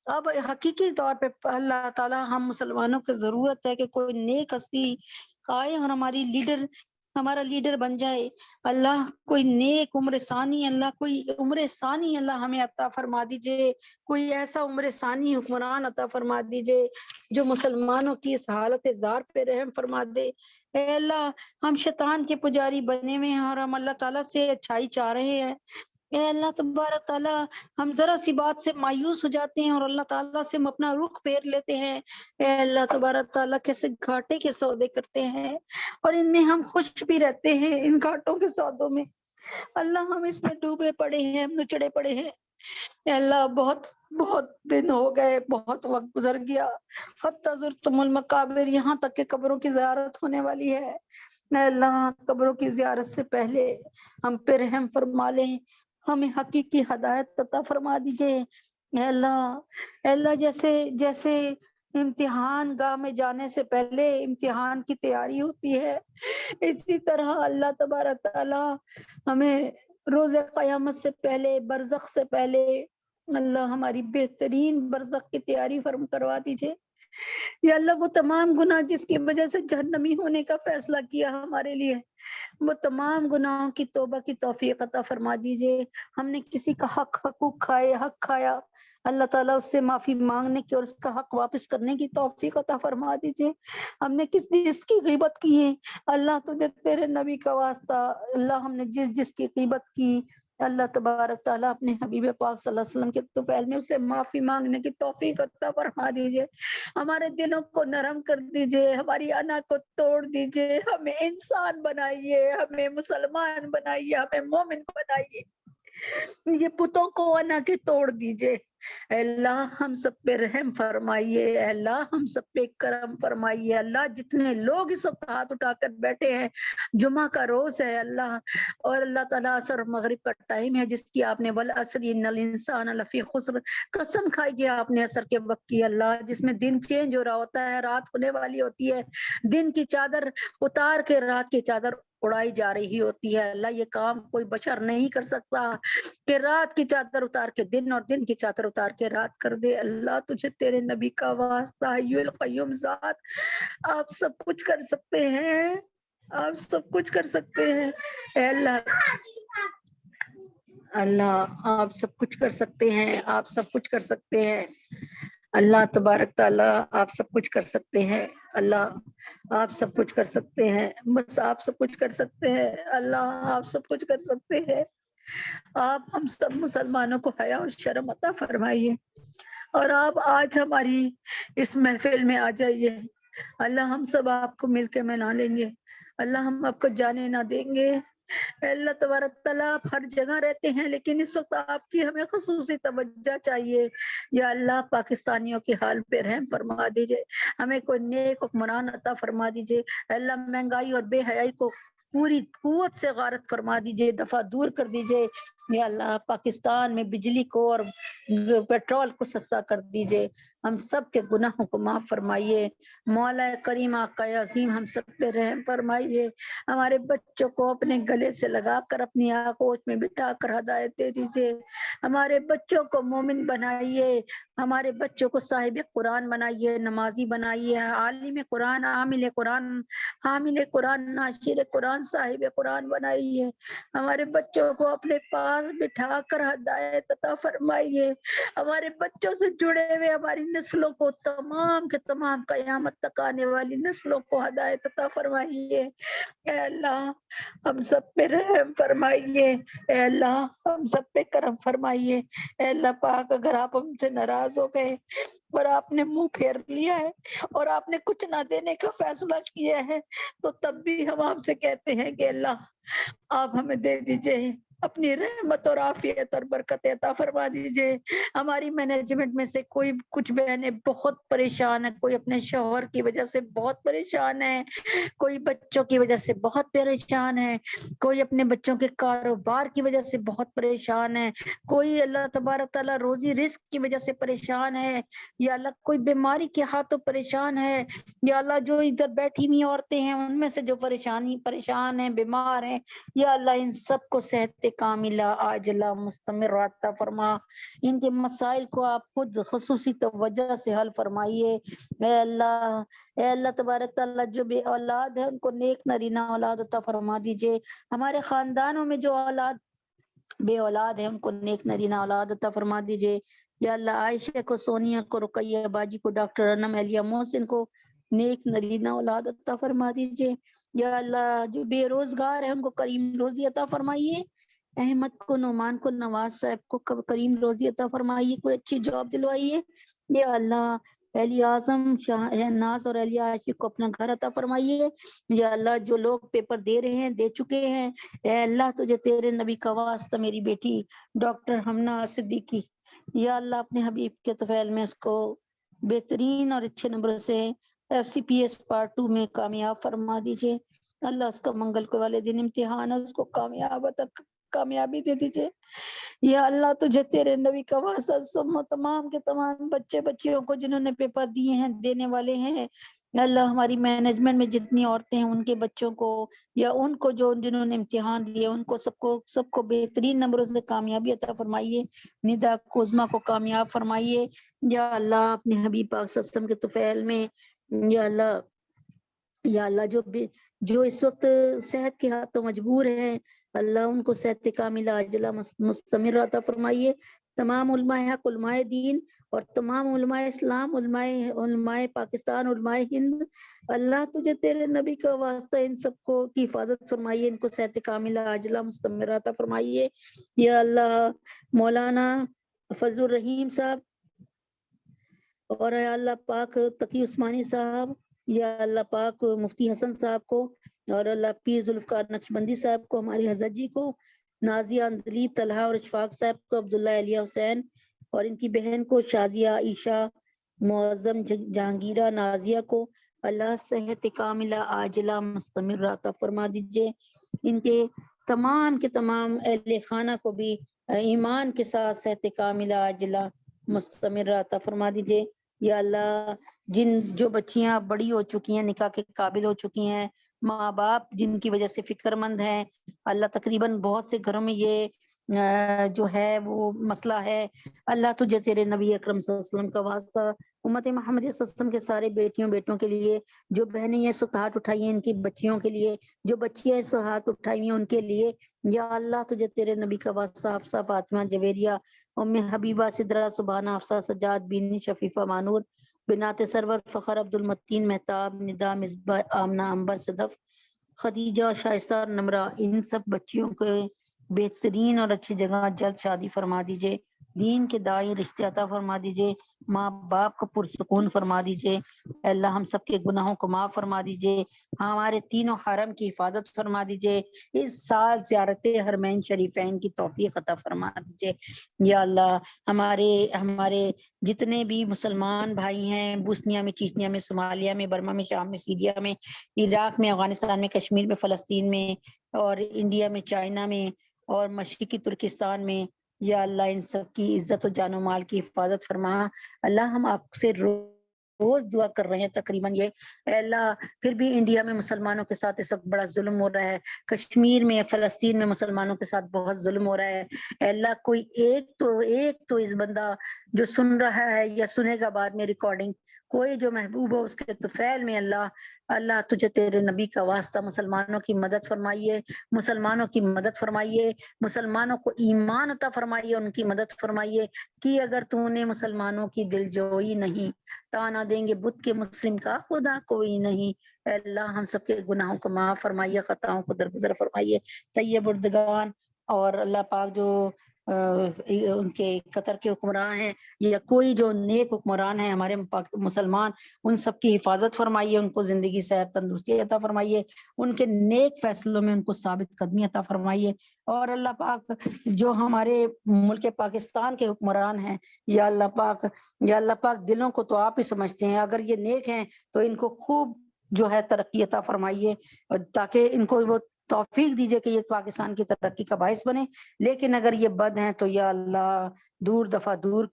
اب حقیقی طور پہ اللہ تعالیٰ ہم مسلمانوں کی ضرورت ہے کہ کوئی نیک ہستی آئے اور ہمارا لیڈر بن جائے، اللہ کوئی نیک عمر ثانی، اللہ کوئی عمر ثانی اللہ ہمیں عطا فرما دیجئے، کوئی ایسا عمر ثانی حکمران عطا فرما دیجئے جو مسلمانوں کی اس حالت زار پہ رحم فرما دے۔ اے اللہ ہم شیطان کے پجاری بنے ہوئے ہیں اور ہم اللہ تعالیٰ سے اچھائی چاہ رہے ہیں، اے اللہ تبارک تعالیٰ، ہم ذرا سی بات سے مایوس ہو جاتے ہیں اور اللہ تعالیٰ سے ہم اپنا رخ پھیر لیتے ہیں۔ اے اللہ تبارک تعالیٰ، کیسے گھاٹے کے سودے کرتے ہیں اور ان میں ہم خوش بھی رہتے ہیں، ان گھاٹوں کے سودوں میں۔ اللہ، ہم اس میں ڈوبے پڑے ہیں، ہم نچڑے پڑے ہیں۔ اے اللہ، بہت بہت دن ہو گئے، بہت وقت گزر گیا، حتی زرتم المقابر، یہاں تک کہ قبروں کی زیارت ہونے والی ہے۔ اے اللہ، قبروں کی زیارت سے پہلے ہم پہ رحم فرما لیں، ہمیں حقیقی ہدایت عطا فرما دیجئے۔ اے اللہ، اے اللہ، جیسے جیسے امتحان گاہ میں جانے سے پہلے امتحان کی تیاری ہوتی ہے، اسی طرح اللہ تبارک تعالیٰ ہمیں روز قیامت سے پہلے، برزخ سے پہلے، اللہ ہماری بہترین برزخ کی تیاری فرم کروا دیجئے۔ یا اللہ، وہ تمام گناہ جس کی وجہ سے جہنمی ہونے کا فیصلہ کیا ہمارے لیے، وہ تمام گناہوں کی توبہ کی توفیق عطا فرما دیجئے۔ ہم نے کسی کا حقوق کھائے، حق کھایا، اللہ تعالیٰ اس سے معافی مانگنے کی اور اس کا حق واپس کرنے کی توفیق عطا فرما دیجئے۔ ہم نے جس کی غیبت کی ہے، اللہ تجھے تیرے نبی کا واسطہ، اللہ ہم نے جس کی غیبت کی، اللہ تبارک تعالیٰ اپنے حبیب پاک صلی اللہ علیہ وسلم کے طفیل میں اسے معافی مانگنے کی توفیق عطا فرما دیجئے۔ ہمارے دلوں کو نرم کر دیجئے، ہماری انا کو توڑ دیجئے، ہمیں انسان بنائیے، ہمیں مسلمان بنائیے، ہمیں مومن بنائیے۔ یہ پتوں کو انا کے توڑ دیجئے۔ اے اللہ، ہم سب پہ رحم فرمائیے، اے اللہ ہم سب پہ کرم فرمائیے۔ اللہ، جتنے لوگ اس وقت ہاتھ اٹھا کر بیٹھے ہیں، جمعہ کا روز ہے اللہ، اور اللہ تعالیٰ عصر مغرب کا ٹائم ہے جس کی آپ نے والعصر ان الانسان لفی خسر قسم کھائی ہے آپ نے عصر کے وقت کی، اللہ جس میں دن چینج ہو رہا ہوتا ہے، رات ہونے والی ہوتی ہے، دن کی چادر اتار کے رات کی چادر اڑائی جا رہی ہوتی ہے۔ اللہ، یہ کام کوئی بشر نہیں کر سکتا کہ رات کی چادر اتار کے دن اور دن کی چادر اتار کے رات کر دے۔ اللہ، تجھے تیرے نبی کا واسطہ، حی القیوم ذات، آپ سب کچھ کر سکتے ہیں، آپ سب کچھ کر سکتے ہیں۔ اے اللہ، اللہ آپ سب کچھ کر سکتے ہیں، آپ سب کچھ کر سکتے ہیں۔ اللہ تبارک تعالیٰ آپ سب کچھ کر سکتے ہیں۔ اللہ آپ سب کچھ کر سکتے ہیں، بس آپ سب کچھ کر سکتے ہیں۔ اللہ آپ سب کچھ کر سکتے ہیں۔ آپ ہم سب مسلمانوں کو حیا اور شرم عطا فرمائیے، اور آپ آج ہماری اس محفل میں آ جائیے۔ اللہ، ہم سب آپ کو مل کے منا لیں گے، اللہ ہم آپ کو جانے نہ دیں گے۔ اے اللہ تبارک تعالیٰ، آپ ہر جگہ رہتے ہیں لیکن اس وقت آپ کی ہمیں خصوصی توجہ چاہیے۔ یا اللہ، پاکستانیوں کے حال پہ رحم فرما دیجئے، ہمیں کوئی نیک حکمران عطا فرما دیجئے۔ اے اللہ، مہنگائی اور بے حیائی کو پوری قوت سے غارت فرما دیجئے، دفع دور کر دیجئے۔ یا اللہ، پاکستان میں بجلی کو اور پیٹرول کو سستا کر دیجئے، ہم سب کے گناہوں کو معاف فرمائیے۔ مولا کریم آقا عظیم، ہم سب پہ رحم فرمائیے۔ ہمارے بچوں کو اپنے گلے سے لگا کر اپنی آغوش میں بٹھا کر ہدایت دے دیجئے۔ ہمارے بچوں کو مومن بنائیے، ہمارے بچوں کو صاحب قرآن بنائیے، نمازی بنائیے، عالم قرآن، عامل قرآن، حامل قرآن، ناشر قرآن، صاحب قرآن بنائیے۔ ہمارے بچوں کو اپنے پاس بٹھا کر ہدایت عطا فرمائیے۔ ہمارے بچوں سے جڑے ہوئے ہماری نسلوں کو، تمام کے تمام قیامت تک آنے والی نسلوں کو ہدایت عطا فرمائیے۔ اے اللہ، ہم سب پہ رحم فرمائیے، اے اللہ ہم سب پہ کرم فرمائیے۔ اے اللہ پاک، اگر آپ ہم سے ناراض ہو گئے اور آپ نے منہ پھیر لیا ہے اور آپ نے کچھ نہ دینے کا فیصلہ کیا ہے، تو تب بھی ہم آپ سے کہتے ہیں کہ اللہ آپ ہمیں دے دیجئے، اپنی رحمت اور عافیت اور برکت عطا فرما دیجئے۔ ہماری مینجمنٹ میں سے کوئی کچھ بہنیں بہت پریشان ہیں، کوئی اپنے شوہر کی وجہ سے بہت پریشان ہے، کوئی بچوں کی وجہ سے بہت پریشان ہے، کوئی اپنے بچوں کے کاروبار کی وجہ سے بہت پریشان ہے، کوئی اللہ تبارک تعالیٰ روزی رزق کی وجہ سے پریشان ہے، یا اللہ کوئی بیماری کے ہاتھوں پریشان ہے، یا اللہ جو ادھر بیٹھی ہوئی عورتیں ہیں ان میں سے جو پریشان ہیں، بیمار ہیں، یا اللہ ان سب کو صحت کاملہ عاجلہ مستمر عطا فرما۔ ان کے مسائل کو آپ خود خصوصی توجہ سے حل فرمائیے۔ اے اللہ، اے اللہ تبارک تعالیٰ، جو بے اولاد ہے ان کو نیک نرینہ اولاد عطا فرما دیجئے۔ ہمارے خاندانوں میں جو بے اولاد ہے ان کو نیک نرینہ اولاد عطا فرما دیجئے۔ یا اللہ، عائشہ کو، سونیا کو، رقیہ باجی کو، ڈاکٹر انم، اہلیہ محسن کو نیک نرینہ اولاد عطا فرما دیجئے۔ یا اللہ، جو بے روزگار ہے ان کو کریم روزی عطا فرمائیے۔ احمد کو، نعمان کو، نواز صاحب کو کریم روزی عطا فرمائیے، کوئی اچھی جاب دلوائیے یا اللہ۔ اہلی اعظم شاہ ناز اور اہلی عاشق کو اپنا گھر عطا فرمائیے یا اللہ۔ جو لوگ پیپر دے رہے ہیں، دے چکے ہیں، اے اللہ تجھے تیرے نبی کا واسطہ میری بیٹی ڈاکٹر ہمنا صدیقی یا اللہ اپنے حبیب کے طفیل میں اس کو بہترین اور اچھے نمبر سے FCPS پارٹ 2 میں کامیاب فرما دیجیے اللہ۔ اس کا منگل کو والے دن امتحان ہے، اس کو کامیابی دے دیجیے یا اللہ۔ تجھے تیرے نبی کا واسطہ تمام کے تمام بچے بچیوں کو جنہوں نے پیپر دیے ہیں، دینے والے ہیں اللہ، ہماری مینجمنٹ میں جتنی عورتیں ہیں ان کے بچوں کو یا ان کو جنہوں نے امتحان دیے ان کو سب کو بہترین نمبروں سے کامیابی عطا فرمائیے۔ ندا کوزما کو کامیاب فرمائیے یا اللہ اپنے حبیب پاک صلی اللہ علیہ وسلم کے طفیل میں یا اللہ۔ یا اللہ جو اس وقت صحت کے ہاتھوں مجبور ہیں اللہ، ان کو صحت کاملہ عاجلہ مستمر عطا فرمائیے۔ تمام علماء حق، علماء دین اور تمام علماء اسلام، علماء پاکستان، علماء ہند اللہ، تجھے تیرے نبی کا واسطہ ان سب کو کی حفاظت فرمائیے، ان کو صحت کاملہ عاجلہ مستمر عطا فرمائیے یا اللہ۔ مولانا فضل الرحیم صاحب اور یا اللہ پاک تقی عثمانی صاحب یا اللہ پاک مفتی حسن صاحب کو اور اللہ پیر ذوالفقار نقشبندی صاحب کو، ہماری حضرت جی کو، نازیہ اندلیب طلحہ اور اشفاق صاحب کو، عبداللہ الیہ حسین اور ان کی بہن کو، شازیہ عائشہ معظم جہانگیرہ نازیہ کو اللہ صحت کاملہ عاجلہ مستمر عطا فرما دیجیے۔ ان کے تمام اہل خانہ کو بھی ایمان کے ساتھ صحت کاملہ عاجلہ مستمر عطا فرما دیجیے یا اللہ۔ جو بچیاں بڑی ہو چکی ہیں، نکاح کے قابل ہو چکی ہیں، ماں باپ جن کی وجہ سے فکر مند ہیں اللہ، تقریباً بہت سے گھروں میں یہ جو ہے وہ مسئلہ ہے اللہ، تجھے تیرے نبی اکرم صلی اللہ علیہ وسلم کا واسطہ امت محمد صلی اللہ علیہ وسلم کے سارے بیٹوں کے لیے، جو بہنیں یہ سو ہاتھ اٹھائی ہیں ان کی بچیوں کے لیے، جو بچیاں سو ہاتھ اٹھائی ہیں ان کے لیے یا اللہ، تجھے تیرے نبی کا واسطہ حفصہ، فاطمہ، جویریہ، ام حبیبہ، سدرہ، سبحانہ، حفصہ، سجاد، بینی، شفیفہ، مانور، بنات سرور، فخر، عبدالمتین، مہتاب، ندا، مصباح، آمنہ، عنبر، صدف، خدیجہ، شائستہ، نمرہ، ان سب بچیوں کے بہترین اور اچھی جگہ جلد شادی فرما دیجئے، دین کے دائی رشتے عطا فرما دیجئے، ماں باپ کو پرسکون فرما دیجئے اللہ، ہم سب کے گناہوں کو معاف فرما دیجئے، ہمارے تینوں حرم کی حفاظت فرما دیجئے، اس سال زیارت حرمین شریفین کی توفیق عطا فرما دیجئے یا اللہ۔ ہمارے جتنے بھی مسلمان بھائی ہیں بوسنیا میں، چیچنیا میں، صومالیہ میں، برما میں، شام میں، سیریا میں، عراق میں، افغانستان میں، کشمیر میں، فلسطین میں اور انڈیا میں، چائنا میں اور مشرقی ترکستان میں یا اللہ، ان سب کی عزت و جان و مال کی حفاظت فرما اللہ۔ ہم آپ سے روز دعا کر رہے ہیں تقریباً یہ اے اللہ، پھر بھی انڈیا میں مسلمانوں کے ساتھ اس وقت بڑا ظلم ہو رہا ہے، کشمیر میں، فلسطین میں مسلمانوں کے ساتھ بہت ظلم ہو رہا ہے اے اللہ۔ کوئی ایک تو اس بندہ جو سن رہا ہے یا سنے گا بعد میں ریکارڈنگ، کوئی جو محبوب ہو اس کے طفیل میں اللہ تجھے تیرے نبی کا واسطہ مسلمانوں کی مدد فرمائیے، مسلمانوں کی مدد فرمائیے، مسلمانوں کو ایمان عطا فرمائیے، ان کی مدد فرمائیے کہ اگر تو نے مسلمانوں کی دل جوئی نہیں، تانا دیں گے بت کے مسلم کا خدا کوئی نہیں اے اللہ۔ ہم سب کے گناہوں کو معاف فرمائیے، خطاؤں کو درگزر فرمائیے۔ طیب اردگان اور اللہ پاک جو ان کے قطر کے حکمران ہیں یا کوئی جو نیک حکمران ہیں ہمارے مسلمان، ان سب کی حفاظت فرمائیے، ان کو زندگی صحت تندرستی عطا فرمائیے، ان کے نیک فیصلوں میں ان کو ثابت قدمی عطا فرمائیے۔ اور اللہ پاک جو ہمارے ملک پاکستان کے حکمران ہیں یا اللہ پاک دلوں کو تو آپ ہی سمجھتے ہیں، اگر یہ نیک ہیں تو ان کو خوب جو ہے ترقی عطا فرمائیے تاکہ ان کو وہ توفیق دیجئے کہ یہ پاکستان کی ترقی کا باعث بنے، لیکن اگر یہ بد ہیں تو یا اللہ دور دفعہ دور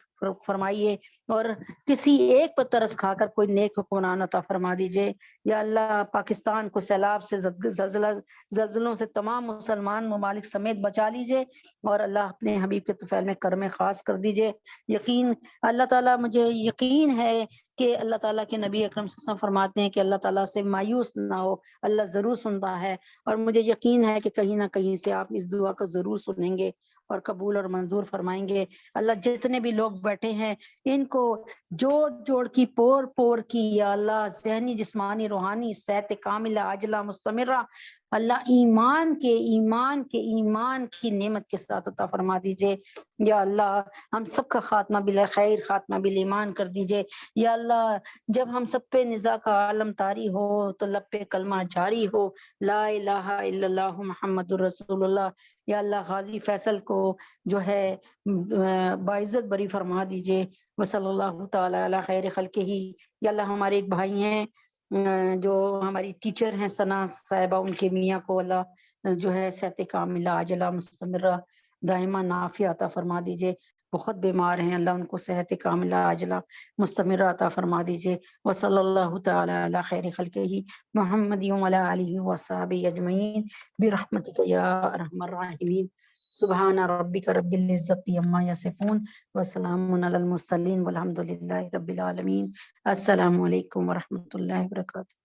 فرمائیے اور کسی ایک پر ترس کھا کر کوئی نیک حکمران عطا فرما دیجئے یا اللہ۔ پاکستان کو سیلاب سے، زلزلوں سے تمام مسلمان ممالک سمیت بچا لیجئے اور اللہ اپنے حبیب کے طفیل میں کرم خاص کر دیجئے۔ اللہ تعالیٰ، مجھے یقین ہے کہ اللہ تعالیٰ کے نبی اکرم صلی اللہ علیہ وسلم فرماتے ہیں کہ اللہ تعالیٰ سے مایوس نہ ہو، اللہ ضرور سنتا ہے، اور مجھے یقین ہے کہ کہیں نہ کہیں سے آپ اس دعا کو ضرور سنیں گے اور قبول اور منظور فرمائیں گے اللہ۔ جتنے بھی لوگ بیٹھے ہیں ان کو جوڑ کی پور کی یا اللہ ذہنی، جسمانی، روحانی صحت کاملہ عاجلہ مستمرہ اللہ ایمان کی نعمت کے ساتھ عطا فرما دیجئے یا اللہ، ہم سب کا خاتمہ بالخیر، خاتمہ بالایمان کر دیجئے یا اللہ، جب ہم سب پہ نزاع کا عالم طاری ہو تو لب پہ کلمہ جاری ہو، لا الہ الا اللہ محمد الرسول اللہ۔ یا اللہ غازی فیصل کو جو ہے باعزت بری فرما دیجئے، وصلی اللہ تعالی علی خیر خلقہ ہی۔ یا اللہ ہمارے ایک بھائی ہیں جو ہماری ٹیچر ہیں ثنا صاحبہ، ان کے میاں کو اللہ جو ہے صحت کاملہ عاجلہ مستمرہ دائمہ نافیہ عطا فرما دیجئے، بہت بیمار ہیں، اللہ ان کو صحت کاملہ عاجلہ مستمرہ عطا فرما دیجئے، وصلی اللہ تعالی علی خیر خلقہ محمد وعلی آلہ وصحبہ اجمعین برحمتک یا ارحم الراحمین۔ سبحان ربک رب العزت عما یصفون وسلام علی المرسلین والحمد للہ رب العالمین۔ السلام علیکم ورحمۃ اللہ وبرکاتہ۔